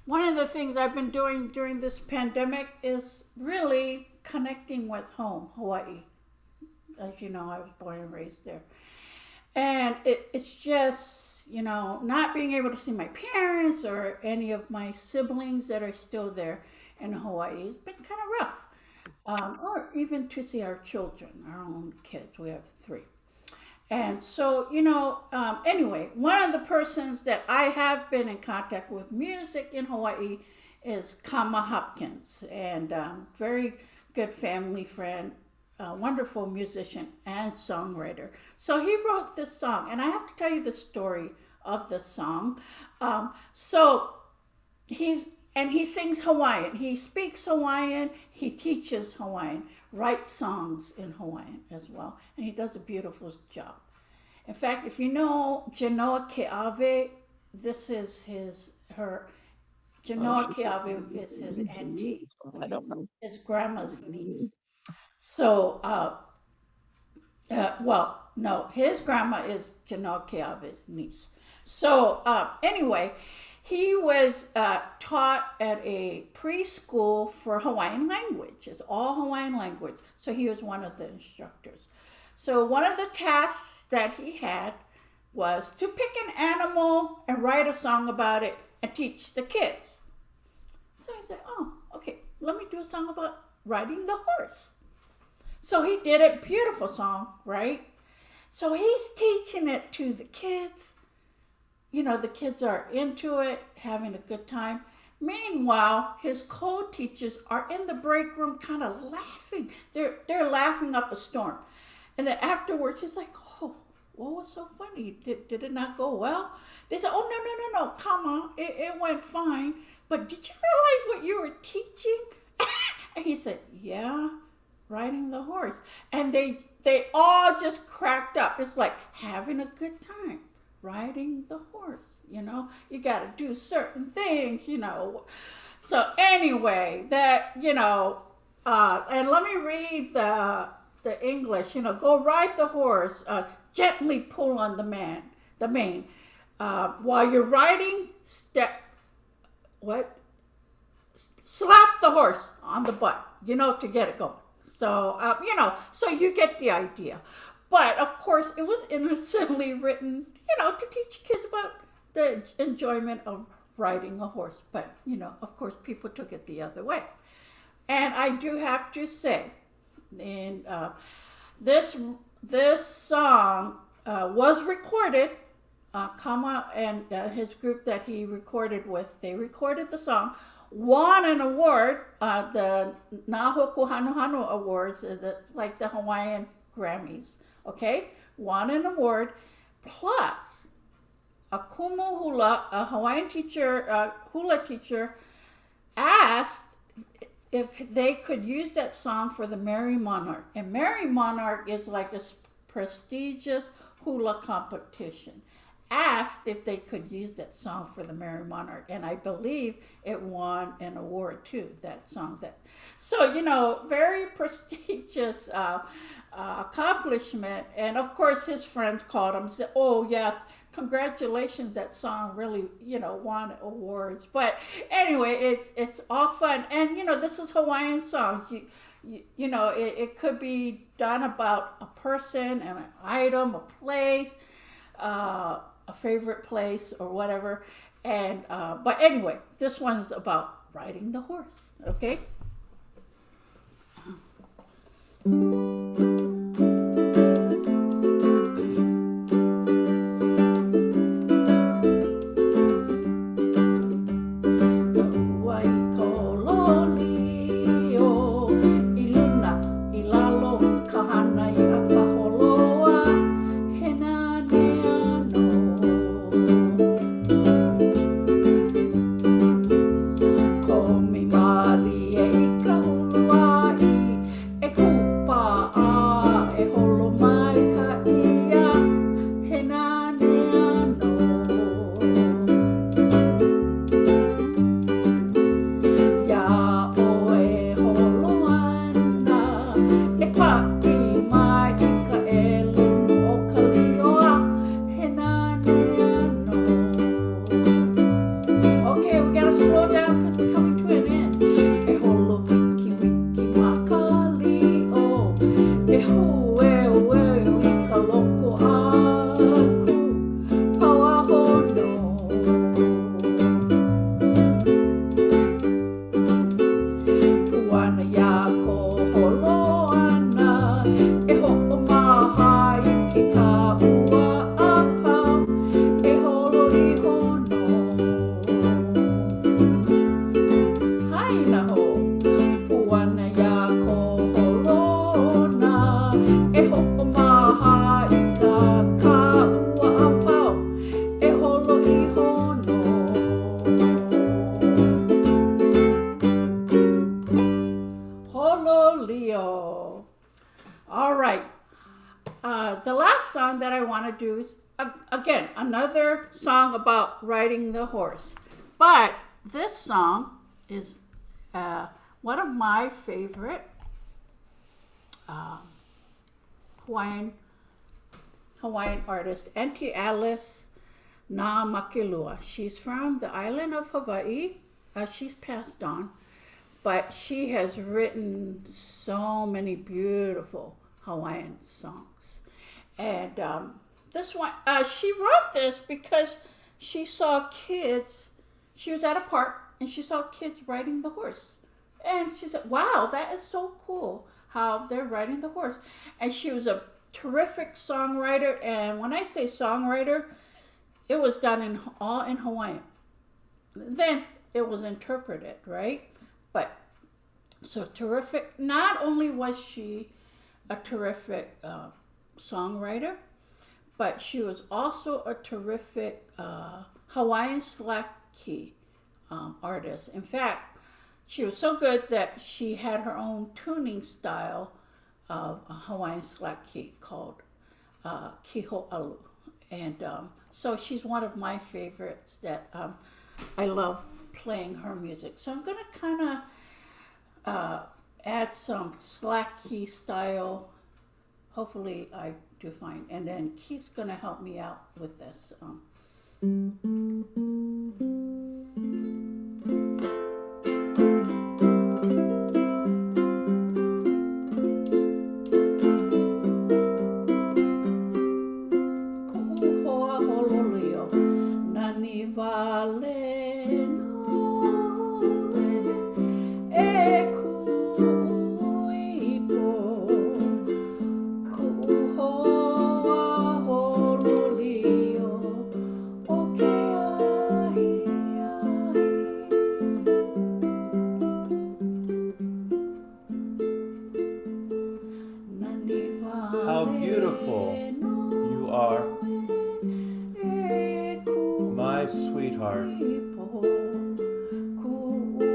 one of the things I've been doing during this pandemic is really connecting with home, Hawaii. As you know, I was born and raised there. And it's just, not being able to see my parents or any of my siblings that are still there in Hawaii has been kind of rough. Or even to see our children, our own kids. We have 3. And so, anyway, one of the persons that I have been in contact with music in Hawaii is Kama Hopkins, and very good family friend, wonderful musician and songwriter. So he wrote this song, and I have to tell you the story of the song. He sings Hawaiian. He speaks Hawaiian. He teaches Hawaiian, writes songs in Hawaiian as well, and he does a beautiful job. In fact, if you know Genoa Ke'ave, this is Genoa Ke'ave is his auntie. I don't know. His grandma's niece. So, well, no, his grandma is Genoa Ke'ave's niece. So, anyway, he was taught at a preschool for Hawaiian language. It's all Hawaiian language. So he was one of the instructors. So one of the tasks that he had was to pick an animal and write a song about it and teach the kids. So he said, oh, okay, let me do a song about riding the horse. So he did a beautiful song, right? So he's teaching it to the kids. The kids are into it, having a good time. Meanwhile, his co-teachers are in the break room kind of laughing. They're laughing up a storm. And then afterwards, he's like, oh, what was so funny? Did it not go well? They said, oh, no, come on. It went fine. But did you realize what you were teaching? And he said, yeah, riding the horse. And they all just cracked up. It's like having a good time, riding the horse. You got to do certain things, So anyway, that, and let me read the English, go ride the horse, gently pull on the mane. While you're riding, slap the horse on the butt, to get it going. So, so you get the idea. But of course, it was innocently written, to teach kids about the enjoyment of riding a horse. But, of course, people took it the other way. And I do have to say, and this song was recorded. Kama and his group that he recorded with, they recorded the song, won an award, the Nahoku Hanuhanu Awards. It's like the Hawaiian Grammys. Okay, won an award. Plus, a kumu hula, a Hawaiian teacher, hula teacher, asked if they could use that song for the Merry Monarch. And Merry Monarch is like a prestigious hula competition. Asked if they could use that song for the Merry Monarch. And I believe it won an award too, that song. So, very prestigious accomplishment. And of course, his friends called him and said, oh, yes, congratulations, that song really, won awards. But anyway, it's all fun. And, this is Hawaiian songs. It could be done about a person, an item, a place, a favorite place or whatever. And, but anyway, this one's about riding the horse. Okay. Waikololi Ukulollo. All right. The last song that I want to do is, again, another song about riding the horse. But this song is one of my favorite Hawaiian artists, Auntie Alice Na Makilua. She's from the island of Hawaii. She's passed on, but she has written so many beautiful Hawaiian songs. And this one, she wrote this because she saw kids. She was at a park and she saw kids riding the horse. And she said, wow, that is so cool how they're riding the horse. And she was a terrific songwriter. And when I say songwriter, it was done all in Hawaiian. Then it was interpreted, right? But so terrific. Not only was she a terrific songwriter, but she was also a terrific Hawaiian slack key artist. In fact, she was so good that she had her own tuning style of a Hawaiian slack key called Kiho'alu. And so she's one of my favorites that I love playing her music. So I'm going to kind of add some slack key style. Hopefully I do fine. And then Keith's going to help me out with this. How beautiful you are, my sweetheart,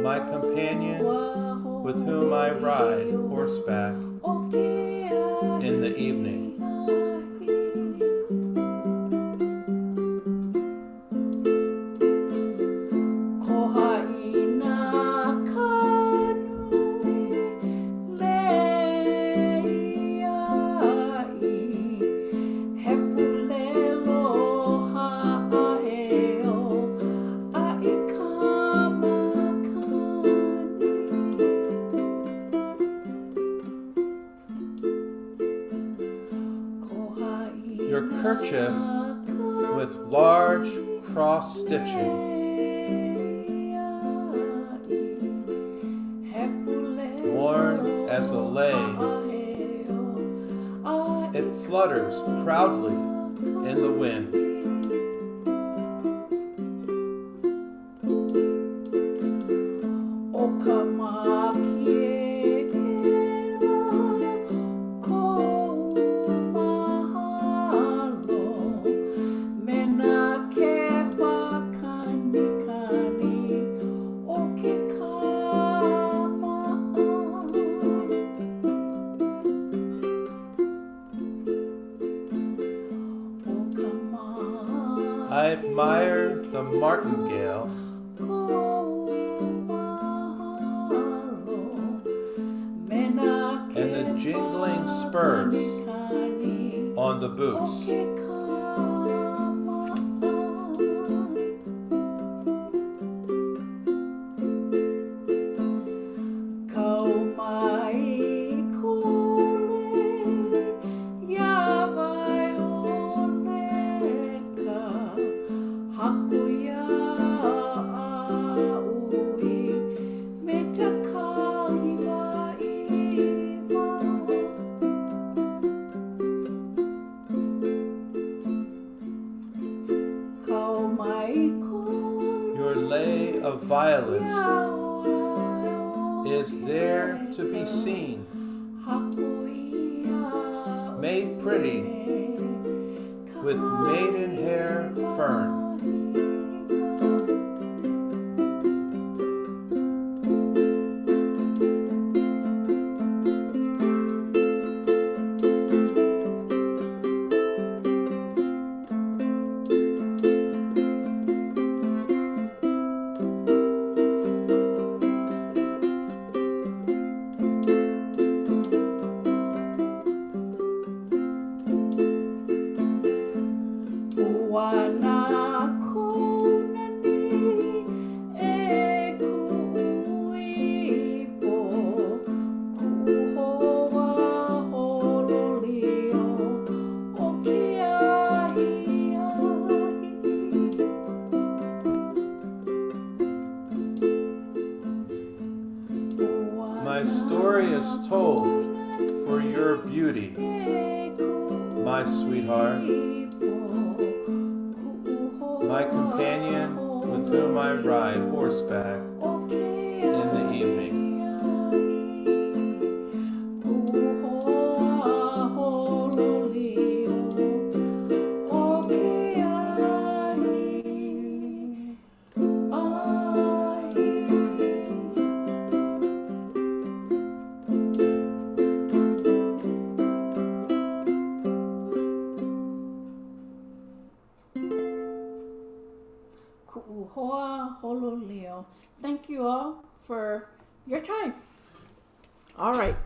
my companion with whom I ride horseback in the evening. Your kerchief with large cross stitching, worn as a lei, it flutters proudly in the wind. I admire the martingale and the jingling spurs on the boots. Your lei of violets is there to be seen, made pretty with maidenhair fern. My story is told for your beauty, my sweetheart, my companion with whom I ride horseback in the evening. Thank you all for your time. All right.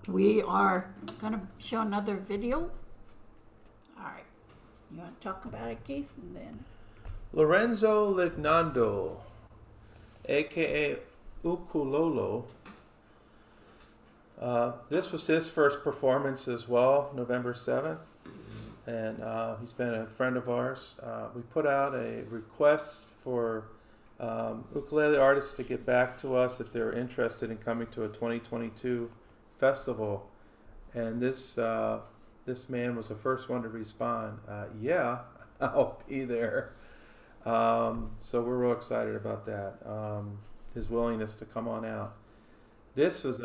We are going to show another video. All right. You want to talk about it, Keith? And then Lorenzo Lignando, aka Ukulollo. This was his first performance as well, November 7th. And he's been a friend of ours. We put out a request for ukulele artists to get back to us if they're interested in coming to a 2022 festival. And this man was the first one to respond. Yeah, I'll be there. So we're real excited about that. His willingness to come on out. This was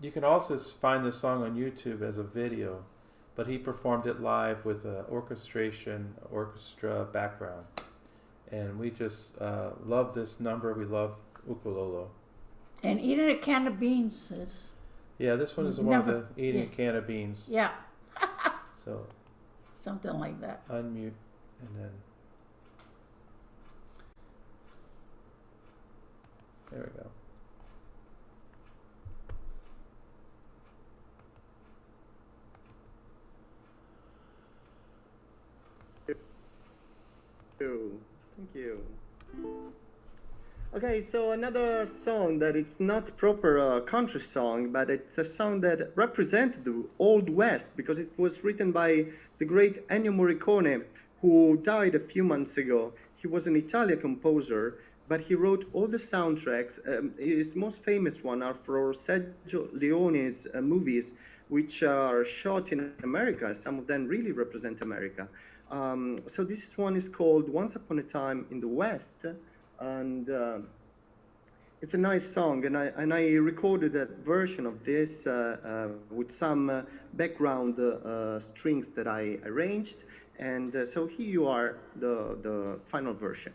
you can also find this song on YouTube as a video, but he performed it live with an orchestra background. And we just love this number. We love Ukulollo. and eating a can of beans is Yeah, this one is the one with the eating a can of beans. yeah So something like that. unmute and then there we go. Thank you. Okay, so another song that it's not proper country song, but it's a song that represented the Old West because it was written by the great Ennio Morricone, who died a few months ago. He was an Italian composer, but he wrote all the soundtracks. His most famous one are for Sergio Leone's movies, which are shot in America. Some of them really represent America. So this one is called Once Upon a Time in the West, and it's a nice song, and I recorded a version of this with some background strings that I arranged, and so here you are, the final version.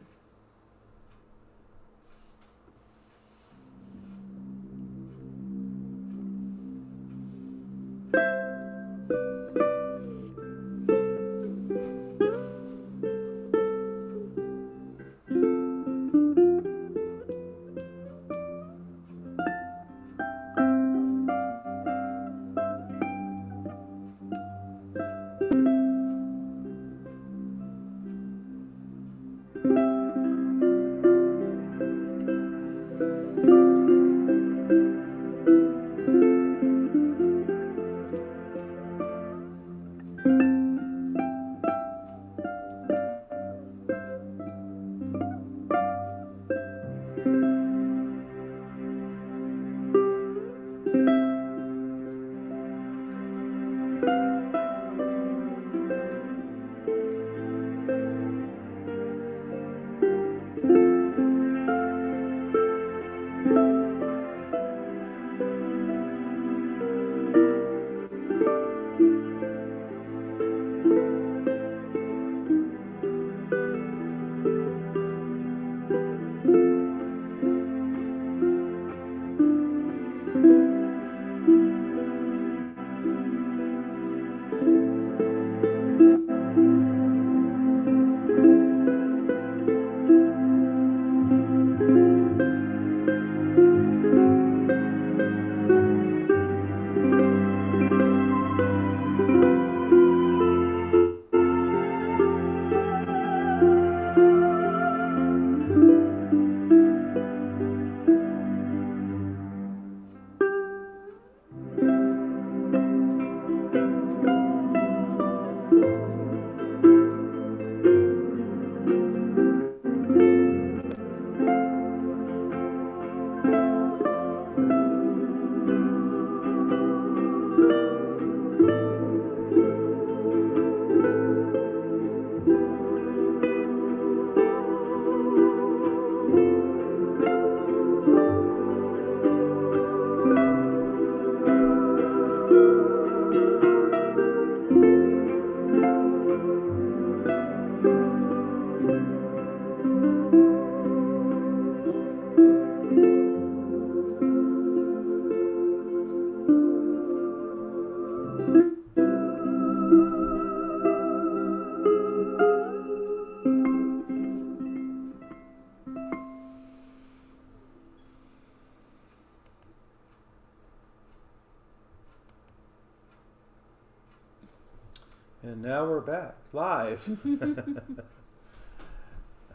And now we're back live.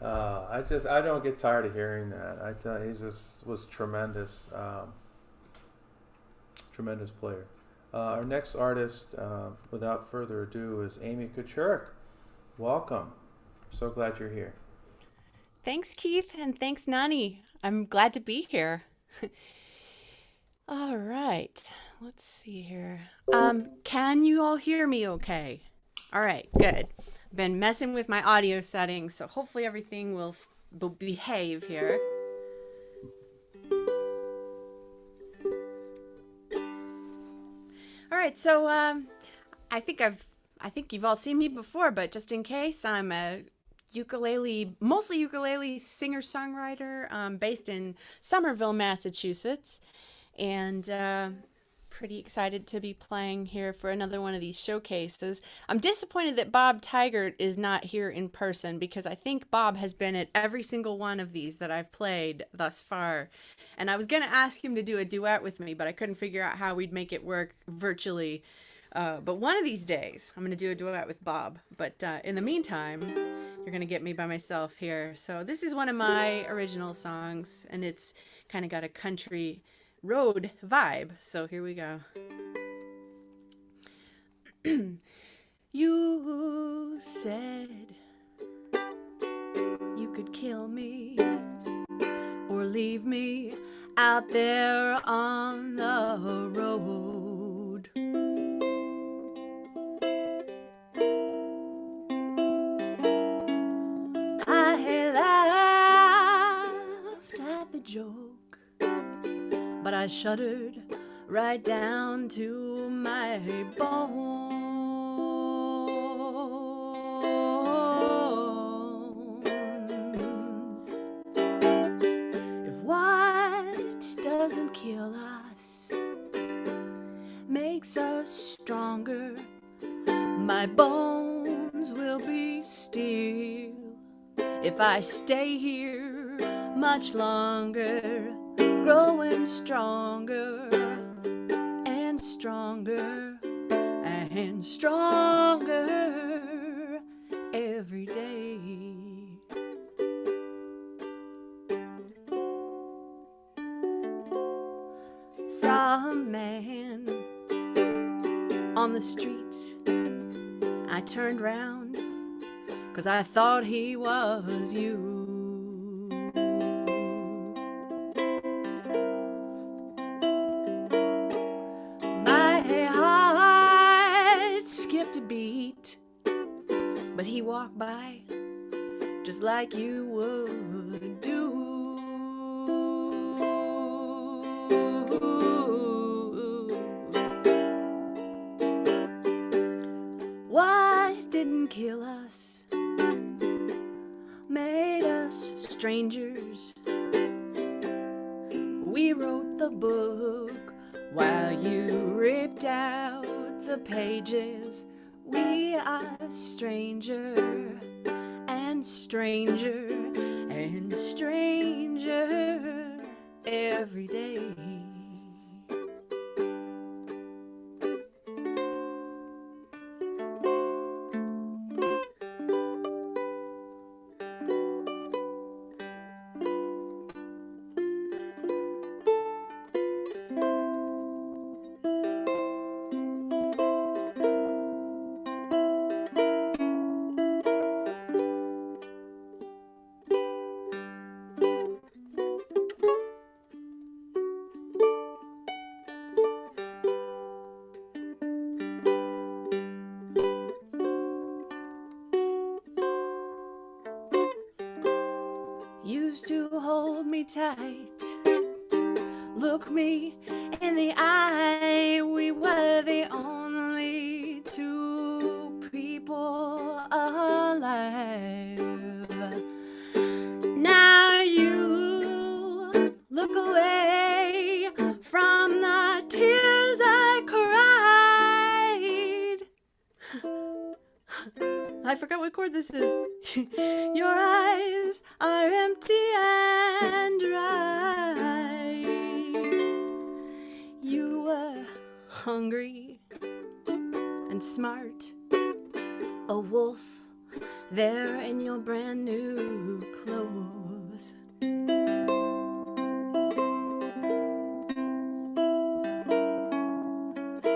I don't get tired of hearing that. I tell you, he just was tremendous, tremendous player. Our next artist, without further ado, is Amy Kucharik. Welcome. So glad you're here. Thanks, Keith, and thanks, Nani. I'm glad to be here. All right, let's see here. Can you all hear me okay? All right, good. Been messing with my audio settings, so hopefully everything will behave here. All right, so I think you've all seen me before, but just in case, I'm a mostly ukulele singer-songwriter, based in Somerville, Massachusetts, and pretty excited to be playing here for another one of these showcases. I'm disappointed that Bob Tigert is not here in person, because I think Bob has been at every single one of these that I've played thus far. And I was going to ask him to do a duet with me, but I couldn't figure out how we'd make it work virtually. But one of these days, I'm going to do a duet with Bob. But in the meantime, you're going to get me by myself here. So this is one of my original songs, and it's kind of got a country road vibe. So here we go. You said you could kill me or leave me out there on the road. I laughed at the joke, but I shuddered right down to my bones. If what doesn't kill us makes us stronger, my bones will be steel. If I stay here much longer, growing stronger and stronger and stronger every day. Saw a man on the street. I turned round 'cause I thought he was you. But he walked by just like you would do. What didn't kill us made us strangers. We wrote the book while you ripped out the pages. We are stranger and stranger and stranger every day. Used to hold me tight, look me in the eye. We were the only two people alive. Now you look away from the tears I cried. I forgot what chord this is. Your eyes are empty and dry. You were hungry and smart a wolf there in your brand new clothes.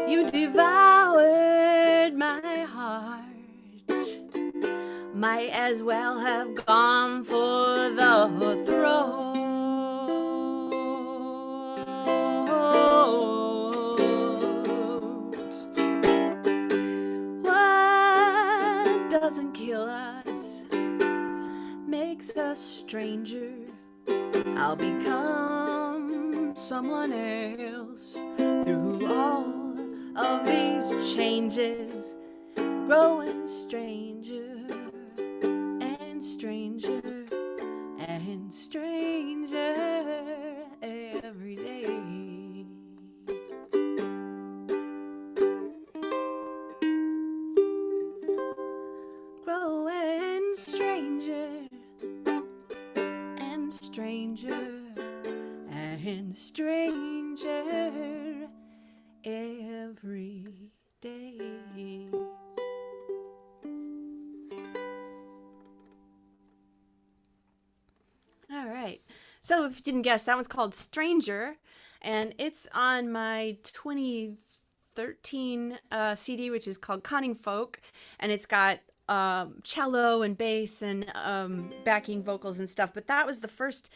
You devoured my heart. Might as well have gone for the throat. What doesn't kill us makes us stranger. I'll become someone else through all of these changes, growing stranger and stranger and stranger every day. Growing stranger and stranger and stranger every day. All right. So if you didn't guess, that one's called Stranger, and it's on my 2013 CD, which is called Conning Folk, and it's got cello and bass and backing vocals and stuff. But that was the first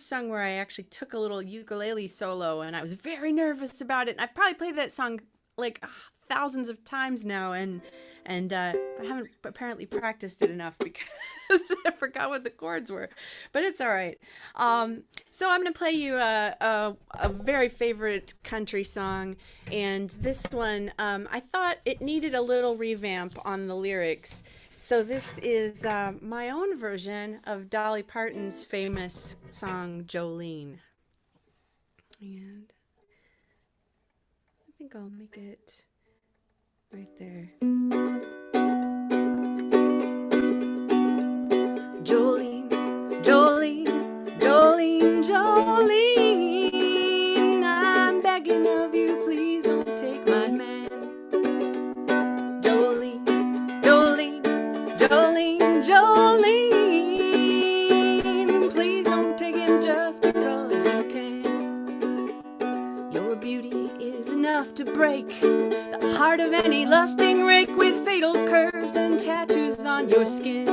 song where I actually took a little ukulele solo, and I was very nervous about it. I've probably played that song like thousands of times now, and I haven't apparently practiced it enough because I forgot what the chords were, but it's all right. So I'm gonna play you a very favorite country song, and this one I thought it needed a little revamp on the lyrics. So this is my own version of Dolly Parton's famous song Jolene, and I think I'll make it right there. Jolene, Jolene, Jolene, Jolene, I'm begging of you, please don't take my man. Jolene, Jolene, Jolene, Jolene, please don't take him just because you can. Your beauty is enough to break the heart of any lusting rake with fatal curves and tattoos on your skin.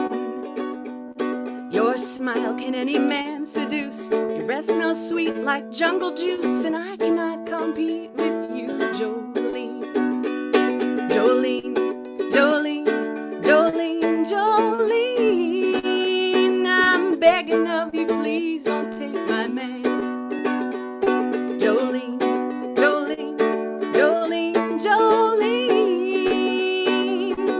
Your smile can any man seduce. Your breath smells sweet like jungle juice, and I cannot compete with you, Jolene. Jolene, Jolene, Jolene, Jolene, I'm begging of you, please don't take my man. Jolene, Jolene, Jolene, Jolene,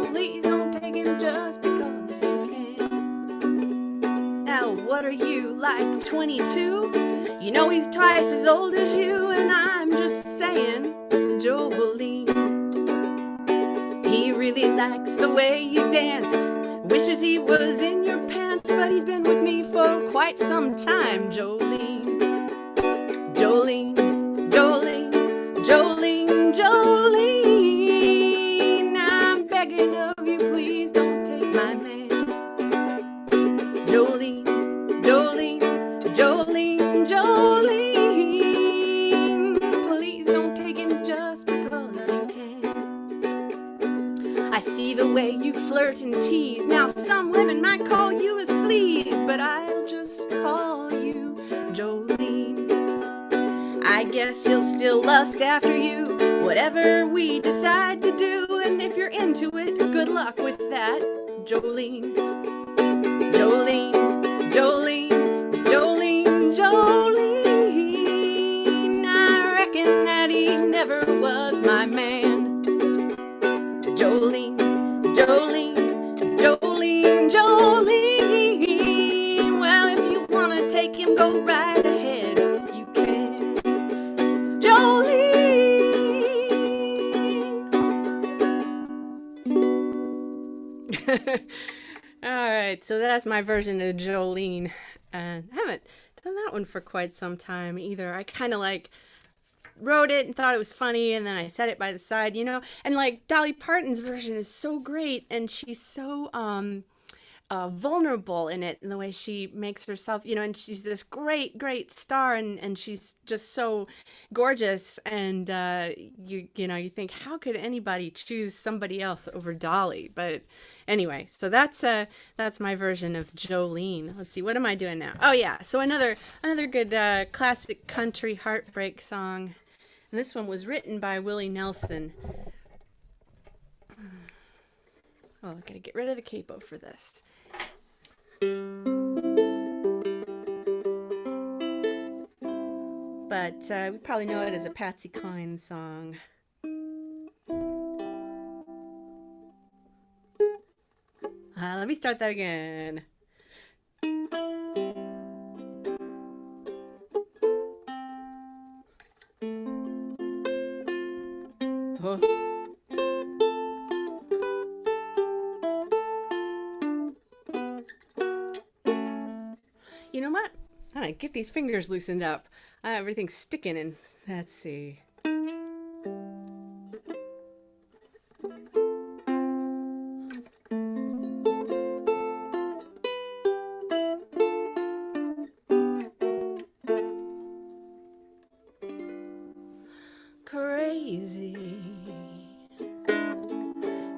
please don't take him just because you can. Now, what are you, like 22? You know he's twice as old as you, and I'm just saying, Jolene, he really likes the way you dance, wishes he was in your pants, but he's been with me for quite some time, Jolene. Jolene, Jolene, Jolene, Jolene, I'm begging of you, please don't take my man. Jolene, Jolene, Jolene, Jolene, please don't take him just because you can. I see the way you flirt and tease. Now some women might call you a sleaze, but I'll just call you Jolene. I guess he'll still lust after you, whatever we decide to do, and if you're into it, good luck with that, Jolene. Jolene, Jolene, Jolene, Jolene, I reckon that he never was my man. Jolene, Jolene, Jolene, Jolene, well, if you wanna take him, go right ahead, you can. Jolene. All right, so that's my version of Jolene, and I haven't done that one for quite some time either. I kind of like wrote it and thought it was funny, and then I set it by the side, and like Dolly Parton's version is so great, and she's so vulnerable in it, in the way she makes herself, and she's this great star, and she's just so gorgeous, and you think, how could anybody choose somebody else over Dolly? But anyway, so that's my version of Jolene. Let's see, what am I doing now? Oh yeah, so another good classic country heartbreak song, and this one was written by Willie Nelson. Oh, I gotta get rid of the capo for this. But we probably know it as a Patsy Cline song. Let me start that again. Oh. You know what? All right, get these fingers loosened up. Everything's sticking in. Let's see.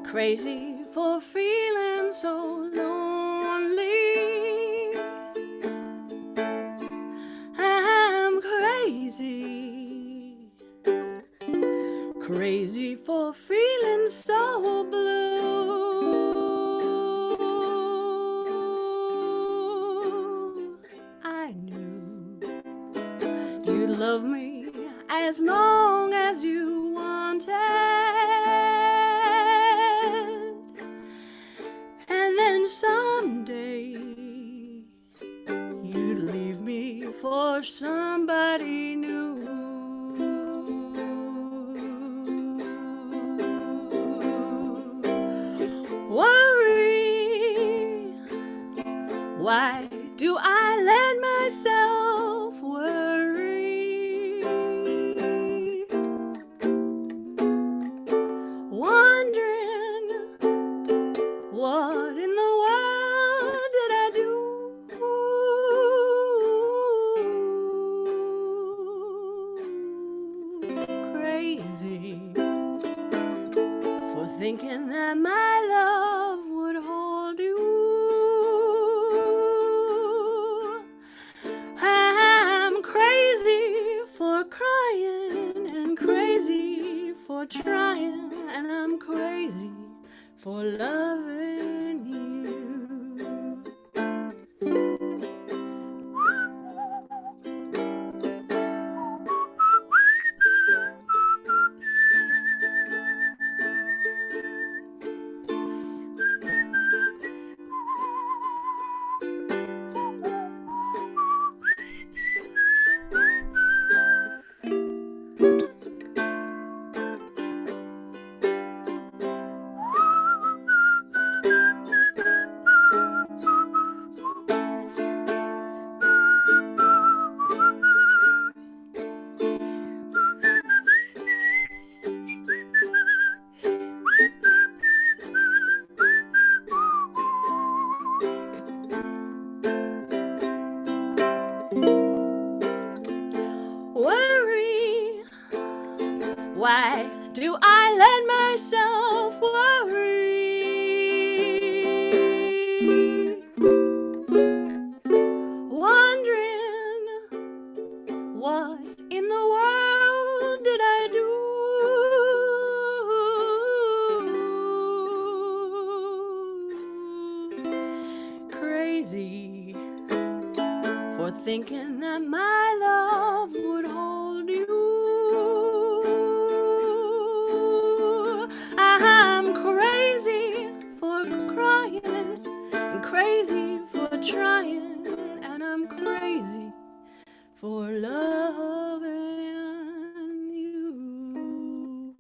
Crazy for feeling so lonely. I'm crazy for feeling so blue. I knew you'd love me as long as you wanted, and then someday you'd leave me for somebody new. Worry, why do I let myself worry? Wondering, what in the world did I do? Crazy for thinking that my love would hold you. I'm crazy for crying and crazy for trying, and I'm crazy for loving you. Worry, why do I let myself worry? Wondering, what in the world did I do? Crazy for thinking that my love would hold you. I'm crazy for crying and crazy for trying, and I'm crazy for loving you.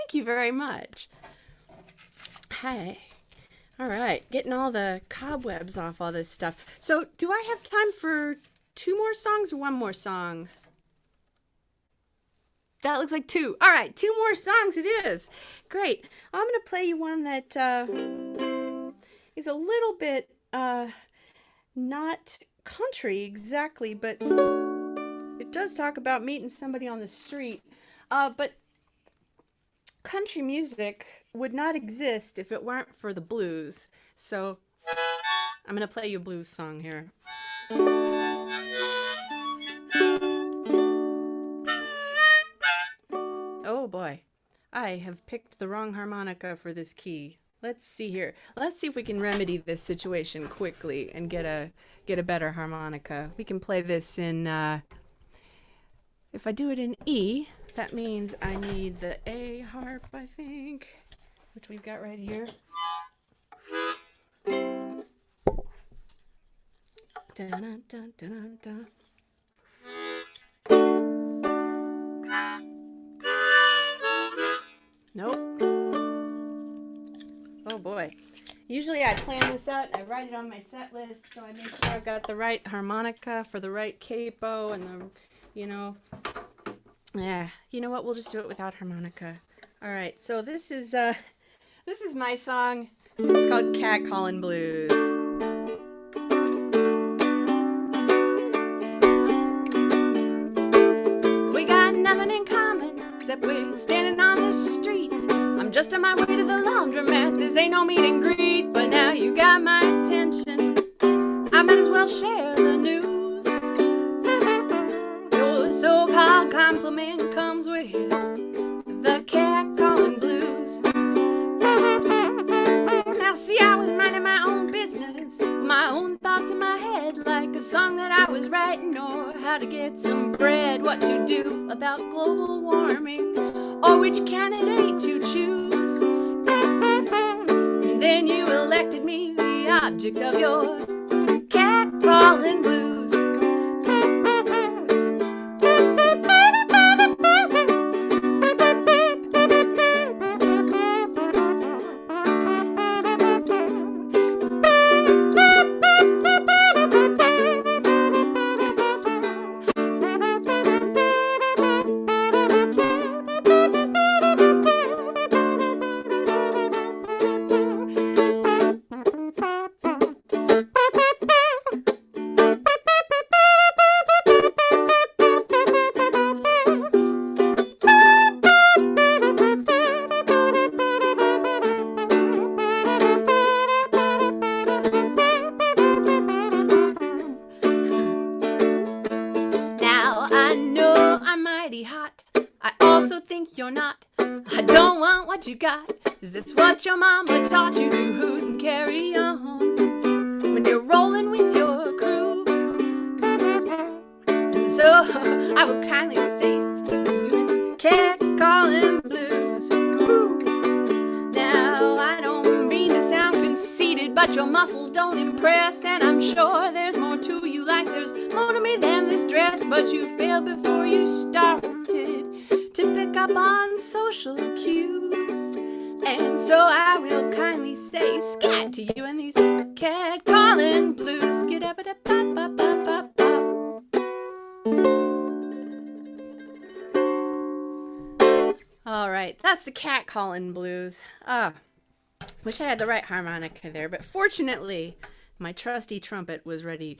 Thank you very much. Hey. All right, getting all the cobwebs off all this stuff. So, do I have time for 2 more songs or 1 more song? That looks like 2. All right, 2 more songs it is. Great. I'm going to play you one that is a little bit not country exactly, but it does talk about meeting somebody on the street. But country music would not exist if it weren't for the blues. So I'm going to play you a blues song here. Oh boy, I have picked the wrong harmonica for this key. Let's see here. Let's see if we can remedy this situation quickly and get a better harmonica. We can play this in, if I do it in E, that means I need the A harp, I think, which we've got right here. Dun, dun, dun, dun. Nope. Oh boy. Usually I plan this out, I write it on my set list, so I make sure I've got the right harmonica for the right capo and the, yeah, you know what, we'll just do it without harmonica. All right, so this is my song. It's called Catcallin' Blues. We got nothing in common except we're standing on the street. I'm just on my way to the laundromat. This ain't no meet and greet, but now you got my attention. I might as well share the news. Your so-called compliment comes with the catcalling blues. Now see, I was minding my own business, my own thoughts in my head, like a song that I was writing, or how to get some bread, what to do about global warming, or which candidate to choose. And then you elected me the object of your catcalling blues. You got, is that's what your mama taught you to hoot and carry on when you're rolling with your crew. And so I will kindly say, catcalling blues. Now I don't mean to sound conceited, but your muscles don't impress, and I'm sure there's more to you, like there's more to me than this dress, but you failed before you started to pick up on social cues. And so I will kindly say scat to you in these catcalling blues. Get up, up, up, up, up, up, up. All right, that's the catcalling blues. Wish I had the right harmonica there, but fortunately, my trusty trumpet was ready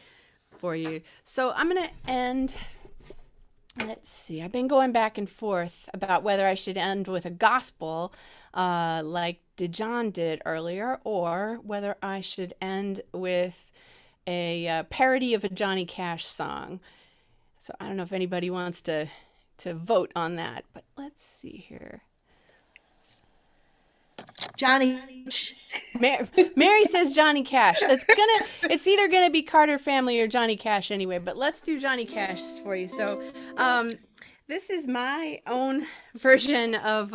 for you. So I'm gonna end. Let's see, I've been going back and forth about whether I should end with a gospel like Dejohn did earlier, or whether I should end with a parody of a Johnny Cash song. So I don't know if anybody wants to vote on that, but let's see here. Johnny. Mary says Johnny Cash. It's either gonna be Carter Family or Johnny Cash anyway, but let's do Johnny Cash for you. So this is my own version of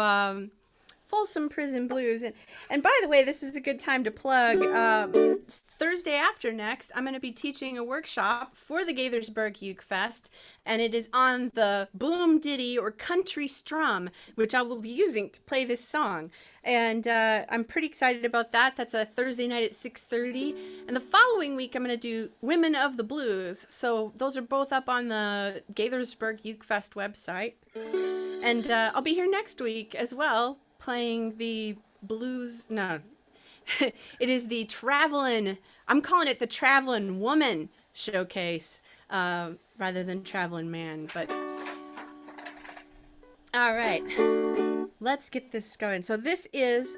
Folsom Prison Blues. And by the way, this is a good time to plug. Thursday after next, I'm going to be teaching a workshop for the Gaithersburg Ukefest, and it is on the boom ditty or country strum, which I will be using to play this song. And I'm pretty excited about that. That's a Thursday night at 6:30. And the following week, I'm going to do Women of the Blues. So those are both up on the Gaithersburg Ukefest website. And I'll be here next week as well, playing the blues. No, it is the I'm calling it the Traveling Woman Showcase rather than Traveling Man. But all right, let's get this going. So this is,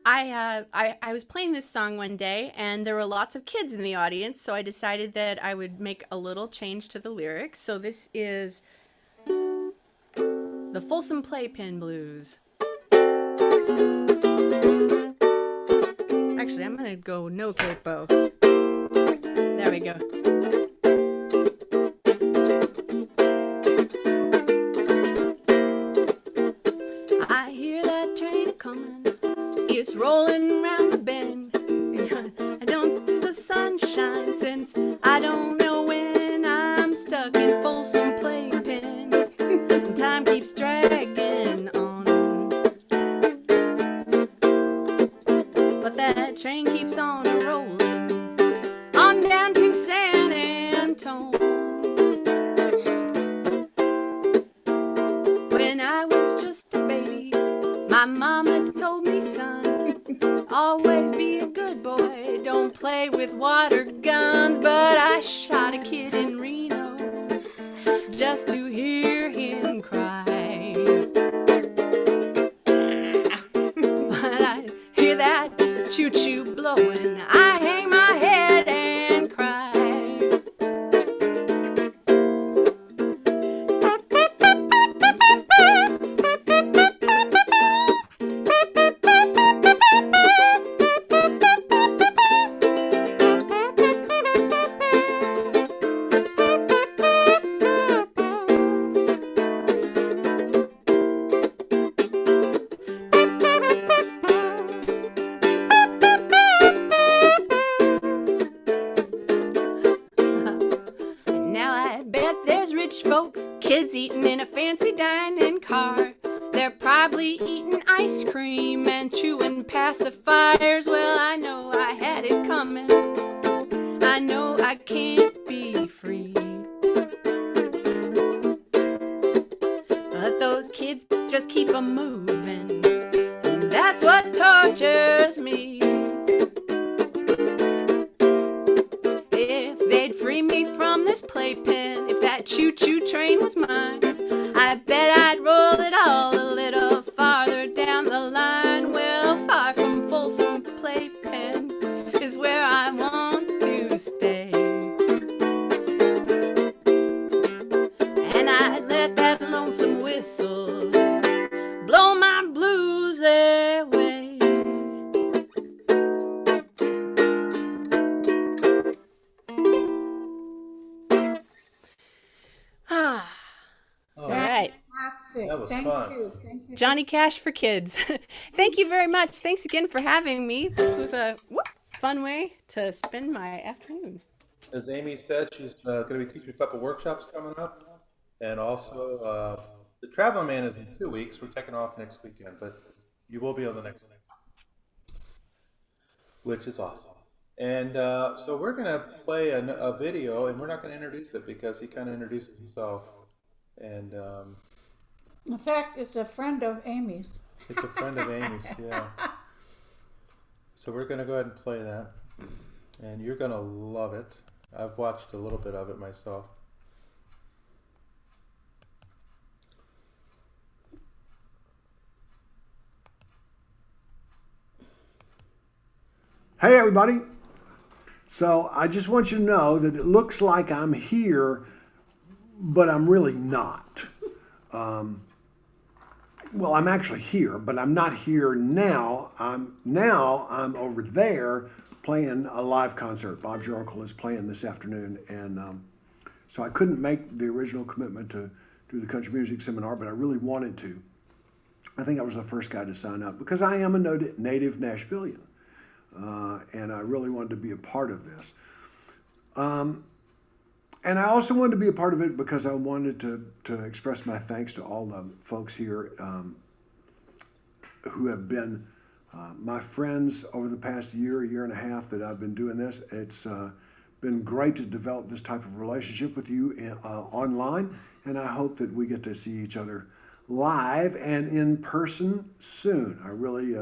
I was playing this song one day, and there were lots of kids in the audience, so I decided that I would make a little change to the lyrics. So this is the Folsom Playpen Blues. Actually, I'm gonna go no capo. There we go. I hear that train a-comin', it's rolling round the bend. I don't see the sunshine since I don't know when. I'm stuck in Folsom Playpen, and time keeps dragging on. But that train keeps on rolling on down to San Antone. When I was just a baby, my mama told me, son, always be a good boy, don't play with water guns. But I shot a kid in Reno just to hear him cry. But I hear that choo-choo blowing, I hang my head and cry. Folks, kids eating in a fancy dining car. They're probably eating ice cream and chewing pacifiers. Well, I know I had it coming. I know I can't be free. But those kids just keep a moving, and that's what tortures me. If they'd free me from this playpen, if that choo-choo train was mine, I bet I'd roll it all a little farther down the line. Well, far from Folsom Playpen is where I want to stay. And I'd let that lonesome whistle blow my blues away. All right. That was Thank fun. you. Thank you. Johnny Cash for kids. Thank you very much. Thanks again for having me. This was a fun way to spend my afternoon. As Amy said, she's going to be teaching a couple workshops coming up. And also, the Traveling Man is in 2 weeks. We're taking off next weekend, but you will be on the next one, which is awesome. And so we're going to play a video, and we're not going to introduce it because he kind of introduces himself. And In fact, it's a friend of Amy's. it's a friend of Amy's, yeah. So we're going to go ahead and play that. And you're going to love it. I've watched a little bit of it myself. Hey everybody. So I just want you to know that it looks like I'm here, but I'm really not. Well, I'm actually here, but I'm not here now. I'm over there playing a live concert. Bob's your uncle is playing this afternoon, and so I couldn't make the original commitment to do the country music seminar, but I really wanted to. I think I was the first guy to sign up because I am a native Nashvilleian, and I really wanted to be a part of this. And I also wanted to be a part of it because I wanted to express my thanks to all the folks here who have been my friends over the past year and a half that I've been doing this. It's been great to develop this type of relationship with you online, and I hope that we get to see each other live and in person soon. I really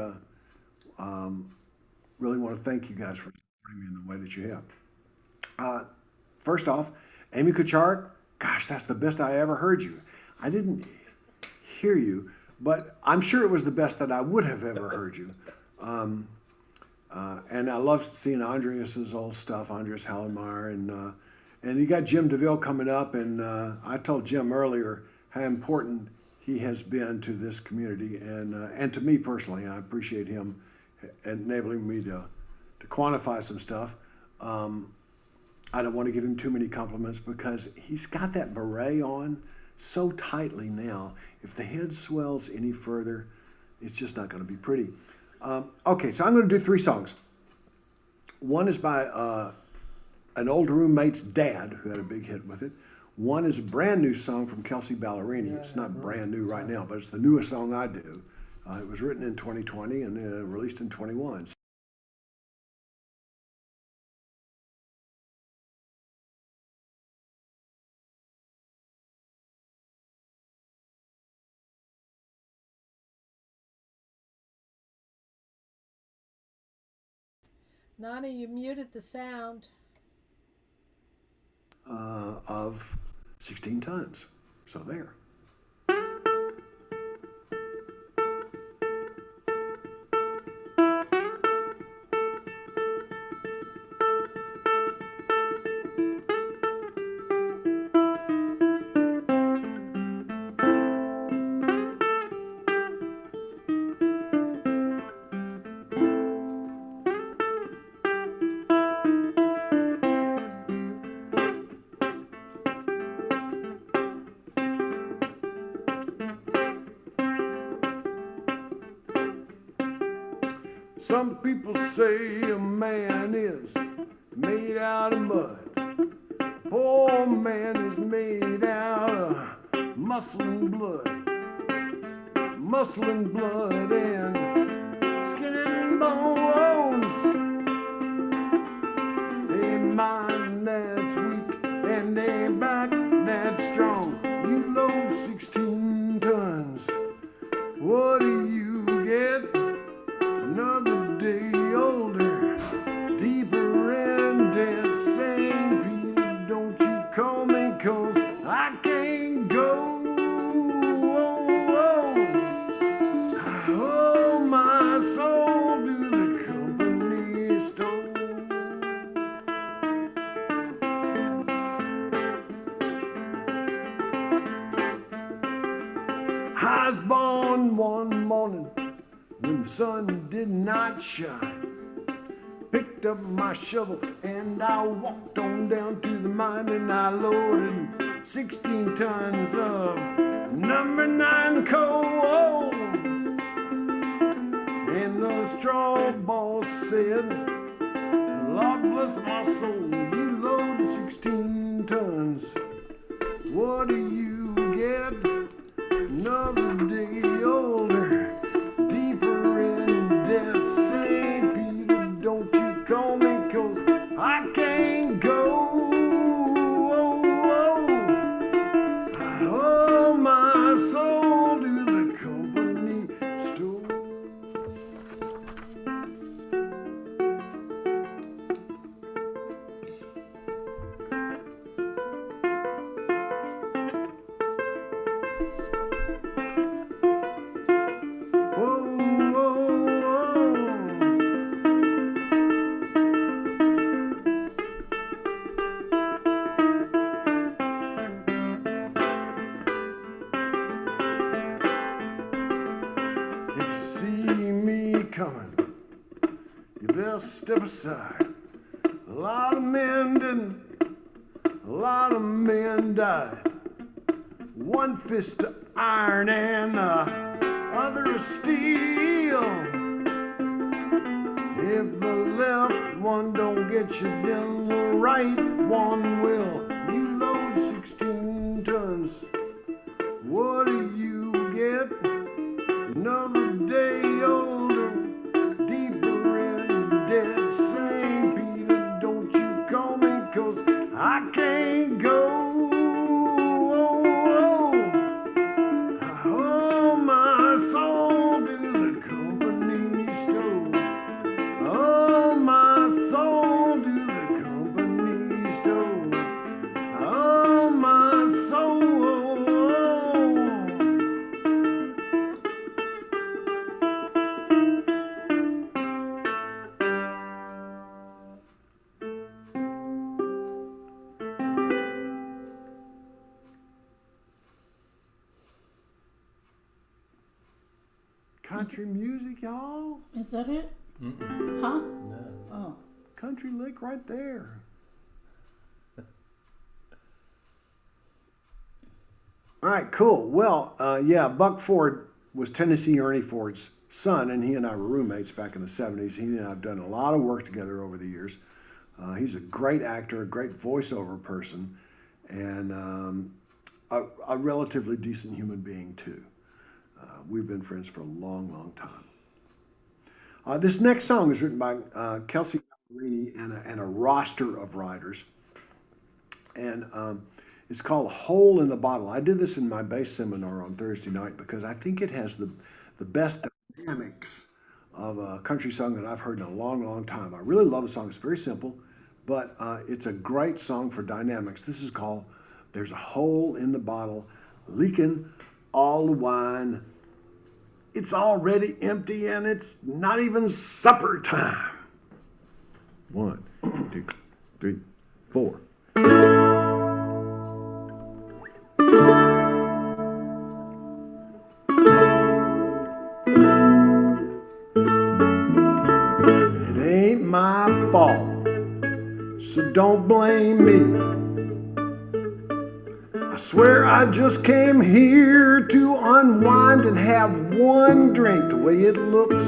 want to thank you guys for supporting me in the way that you have. First off, Amy Kucharik, gosh, that's the best I ever heard you. I didn't hear you, but I'm sure it was the best that I would have ever heard you. And I love seeing Andreas's old stuff, Andreas Hellmayr, and you got Jim DeVille coming up, and I told Jim earlier how important he has been to this community and to me personally. I appreciate him enabling me to quantify some stuff. I don't want to give him too many compliments because he's got that beret on so tightly now. If the head swells any further, it's just not going to be pretty. Okay, so I'm going to do 3 songs. One is by an old roommate's dad who had a big hit with it. One is a brand new song from Kelsey Ballerini. It's not brand new right now, but it's the newest song I do. It was written in 2020 and released in 21. Nani, you muted the sound. Of 16 tons. So there. Some people say a man is made out of mud. Poor man is made out of muscle and blood. Muscle and blood and skin and bones. A mind that's weak and a back that's strong. You load 16 tons. What do you get? Another day older, deeper in debt. St. Peter, don't you call me, 'cause I can't go. I owe my soul to the company store. I was born one morning when the sun did not shine. Picked up my shovel and I walked on down to the mine, and I loaded 16 tons of number 9 coal. And the straw boss said, Lord bless my soul, you loaded 16 tons. What do you get? Another day older, deeper in debt. St. Peter, don't you call me, 'cause I can't go. I owe my soul to the company store. Step aside. A lot of men didn't, a lot of men died. One fist of iron and mother of steel. If the left one don't get you, then the right one will. You load 16 tons. What do you get? Another day older, deeper in debt. St. Peter, don't you call me, 'cause I can't go. I hold my soul to the company store. Oh, my soul to the company store. Oh, my soul. Country music, y'all. Is that it? Mm-mm. Huh? No. Oh. Country lick right there. All right, cool. Well, yeah, Buck Ford was Tennessee Ernie Ford's son, and he and I were roommates back in the 70s. He and I have done a lot of work together over the years. He's a great actor, a great voiceover person, and a relatively decent human being, too. We've been friends for a long, long time. This next song is written by Kelsey Ballerini and a roster of writers. And it's called Hole in the Bottle. I did this in my bass seminar on Thursday night because I think it has the best dynamics of a country song that I've heard in a long, long time. I really love the song. It's very simple, but it's a great song for dynamics. This is called There's a Hole in the Bottle, Leaking All the Wine. It's already empty and it's not even supper time. 1, 2, 3, 4. It ain't my fault, so don't blame me. I swear I just came here to unwind and have one drink. The way it looks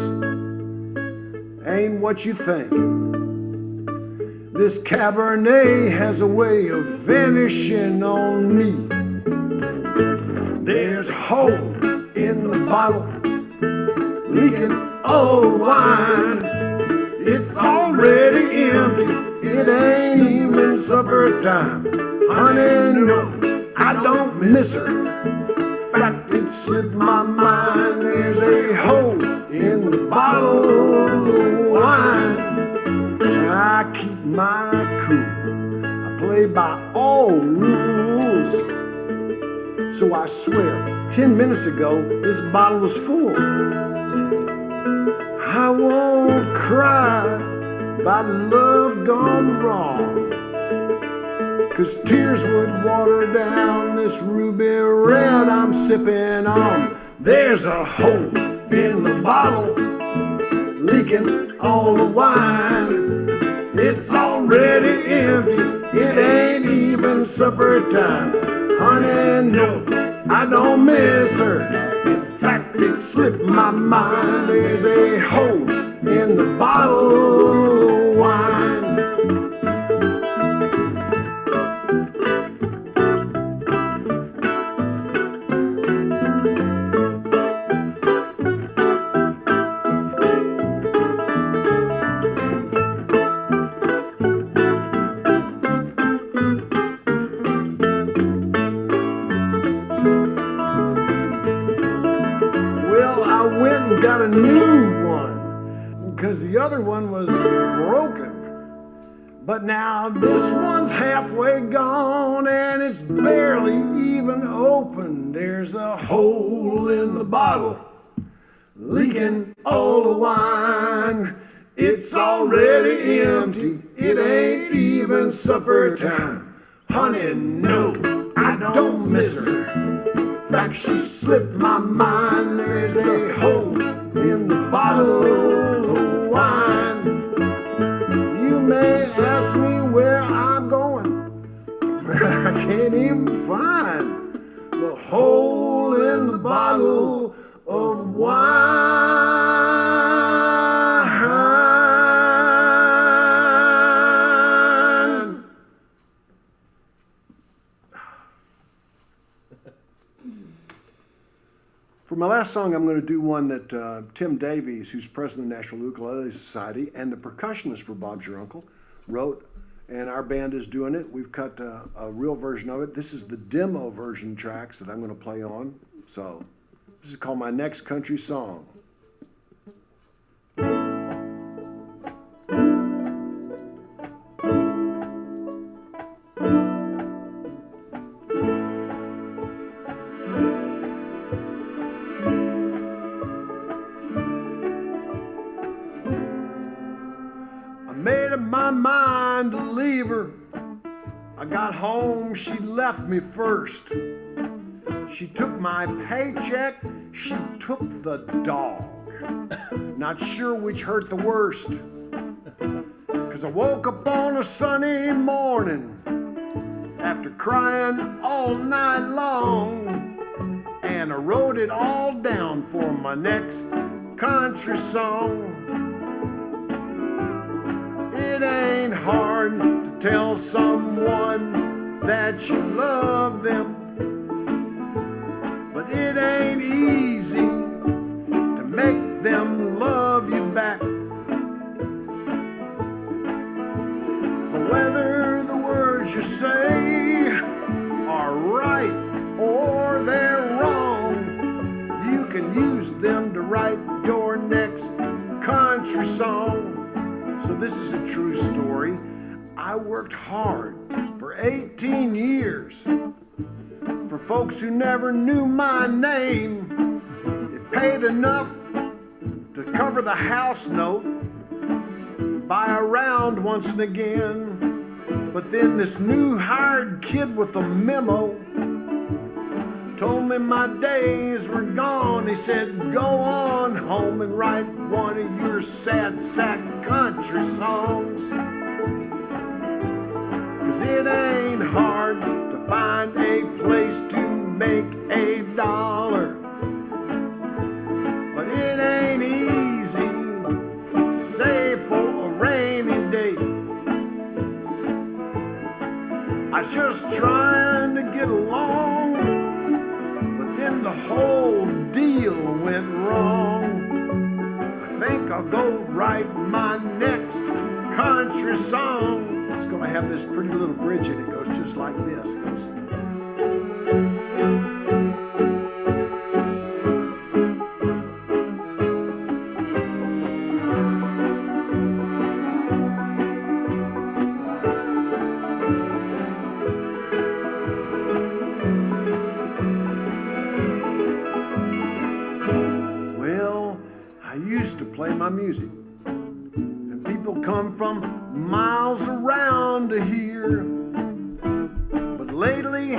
ain't what you think. This Cabernet has a way of vanishing on me. There's a hole in the bottle, leaking all the wine. It's already empty, it ain't even supper time. Honey, no, I don't miss her. Fact, it slipped my mind. There's a hole in the bottle of wine. I keep my cool. I play by all rules. So I swear, 10 minutes ago, this bottle was full. I won't cry about love gone wrong, 'cause tears would water down this ruby red I'm sipping on. There's a hole in the bottle, leaking all the wine. It's already empty, it ain't even supper time. Honey, no, I don't miss her. In fact, it slipped my mind. There's a hole in the bottle of wine. Got a new one because the other one was broken, but now this one's halfway gone and it's barely even open. There's a hole in the bottle, leaking all the wine. It's already empty, it ain't even supper time. Honey, no, I don't miss her. In fact, she slipped my mind. There's a hole in the bottle of wine. You may ask me where I'm going, but I can't even find the hole in the bottle of of wine. For my last song, I'm going to do one that Tim Davies, who's president of the National Ukulele Society and the percussionist for Bob's Your Uncle, wrote, and our band is doing it. We've cut a real version of it. This is the demo version tracks that I'm going to play on. So this is called My Next Country Song. My mind to leave her. I got home, she left me first. She took my paycheck, she took the dog. Not sure which hurt the worst. 'Cause I woke up on a sunny morning after crying all night long, and I wrote it all down for my next country song. It ain't hard to tell someone that you love them, but it ain't easy to make them love you back. But whether the words you say are right or they're wrong, you can use them to write your next country song. So this is a true story. I worked hard for 18 years for folks who never knew my name. It paid enough to cover the house note, buy a round once and again. But then this new hired kid with a memo told me my days were gone. He said, go on home and write one of your sad sack country songs. 'Cause it ain't hard to find a place to make $1, but it ain't easy to save for a rainy day. I was just trying to get along, then the whole deal went wrong. I think I'll go write my next country song. It's gonna have this pretty little bridge in it. It goes just like this. It goes, play my music, and people come from miles around to hear. But lately,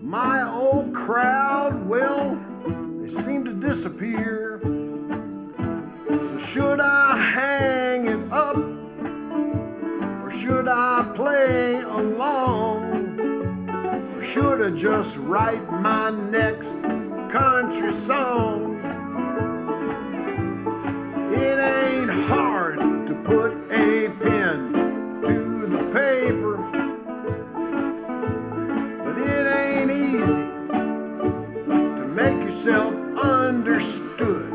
my old crowd, well, they seem to disappear. So should I hang it up, or should I play along, or should I just write my next country song? It ain't hard to put a pen to the paper, but it ain't easy to make yourself understood.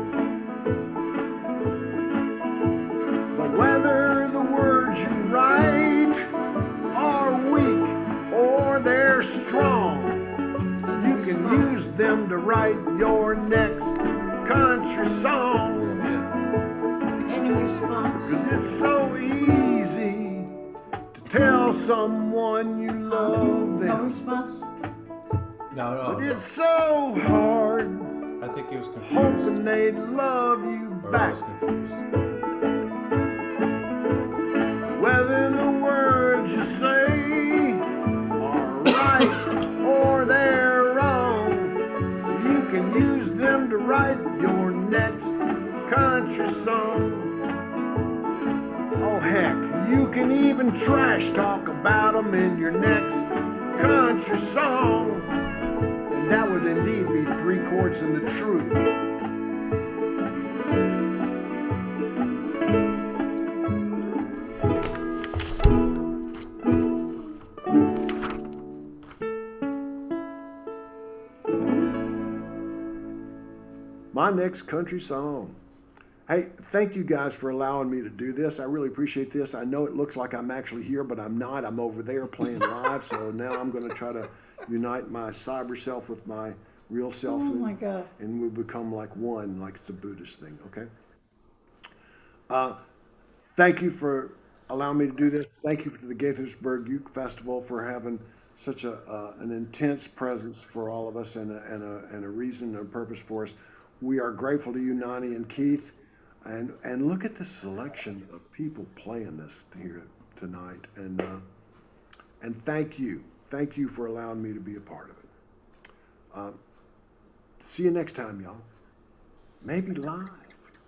But whether the words you write are weak or they're strong, you can use them to write your next country song. 'Cause it's so easy to tell someone you love them. No response? No. But it's so hard I think he was confused. hoping they'd love you Or I back. was confused. Whether the words you say are right or they're wrong, you can use them to write your next country song. Oh heck, you can even trash talk about them in your next country song. And that would indeed be 3 quarts in the truth. my next country song. Hey, thank you guys for allowing me to do this. I really appreciate this. I know it looks like I'm actually here, but I'm not. I'm over there playing live. So now I'm going to try to unite my cyber self with my real self. Oh my God. And we become like one, like it's a Buddhist thing, okay? Thank you for allowing me to do this. Thank you to the Gaithersburg Uke Festival for having such an intense presence for all of us and a reason and a purpose for us. We are grateful to you, Nani and Keith. And look at the selection of people playing this here tonight. And thank you. Thank you for allowing me to be a part of it. See you next time, y'all. Maybe live.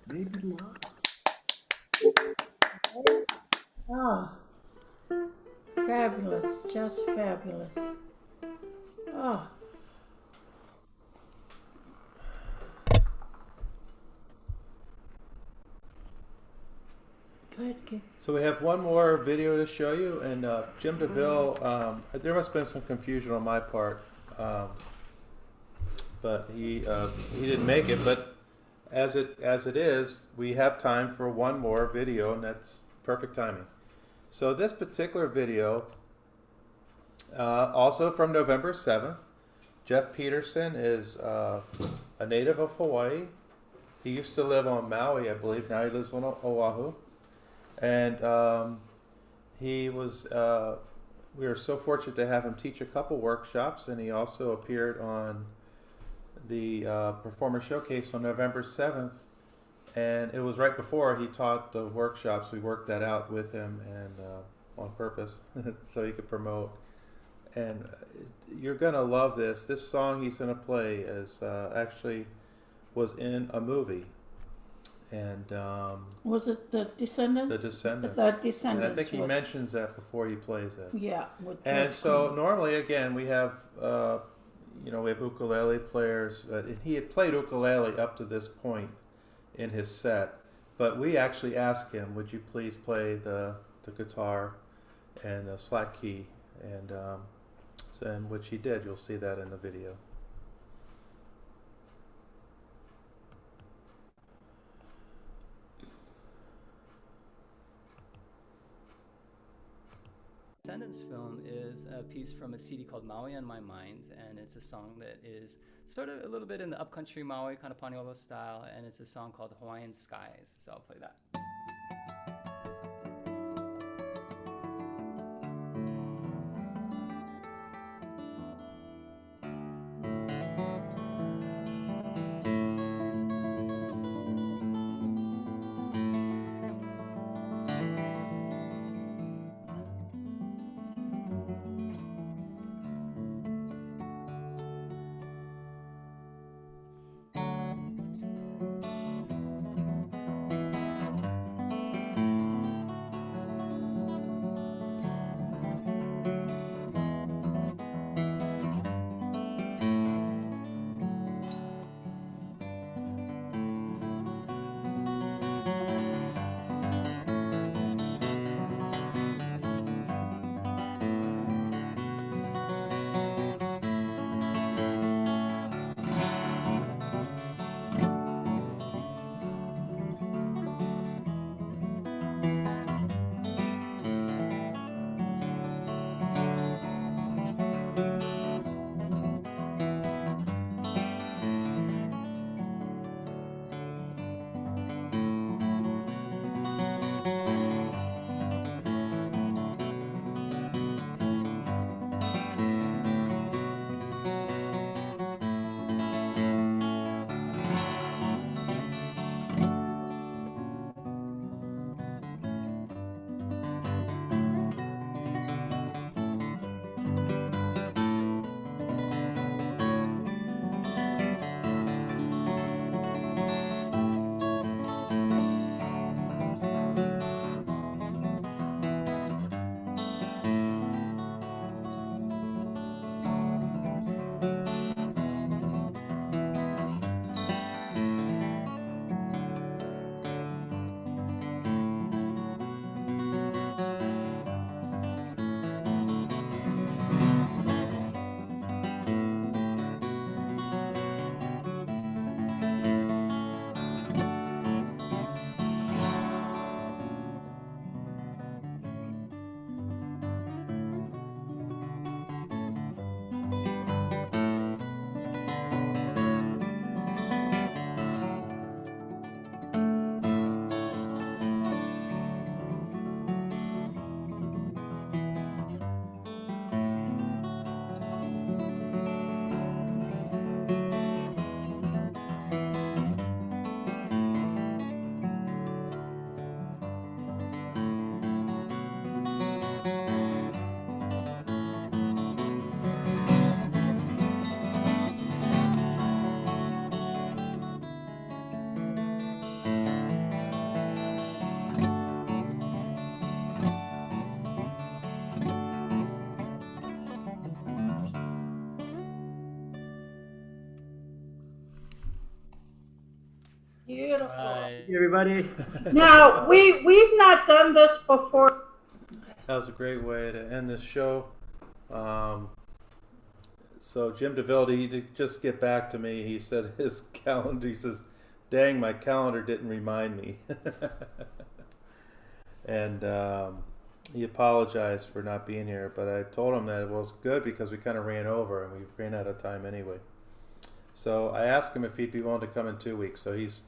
Maybe live. Oh, fabulous, just fabulous. Oh. Go ahead, Keith. So we have one more video to show you, and Jim DeVille, there must have been some confusion on my part, but he didn't make it. But as it is, we have time for one more video, and that's perfect timing. So this particular video, also from November 7th, Jeff Peterson is a native of Hawaii. He used to live on Maui, I believe. Now he lives on Oahu. And he was, we were so fortunate to have him teach a couple workshops, and he also appeared on the Performer Showcase on November 7th. And it was right before he taught the workshops. We worked that out with him and on purpose so he could promote. And you're going to love this. This song he's going to play is actually was in a movie. And was it The Descendants? The Descendants. The Descendants. And I think he mentions that before he plays it. Yeah. And so normally, again, we have, we have ukulele players. He had played ukulele up to this point in his set, but we actually asked him, would you please play the guitar and the slack key, and which he did. You'll see that in the video. Descendants film is a piece from a CD called Maui on My Mind, and it's a song that is sort of a little bit in the upcountry Maui kind of Paniolo style, and it's a song called Hawaiian Skies, so I'll play that. Beautiful. Bye. Everybody. Now, we've not done this before. That was a great way to end this show. So Jim DeVille, he did just get back to me. He said his calendar, he says, dang, my calendar didn't remind me. And he apologized for not being here, but I told him that it was good because we kind of ran over and we ran out of time anyway. So I asked him if he'd be willing to come in 2 weeks. So he's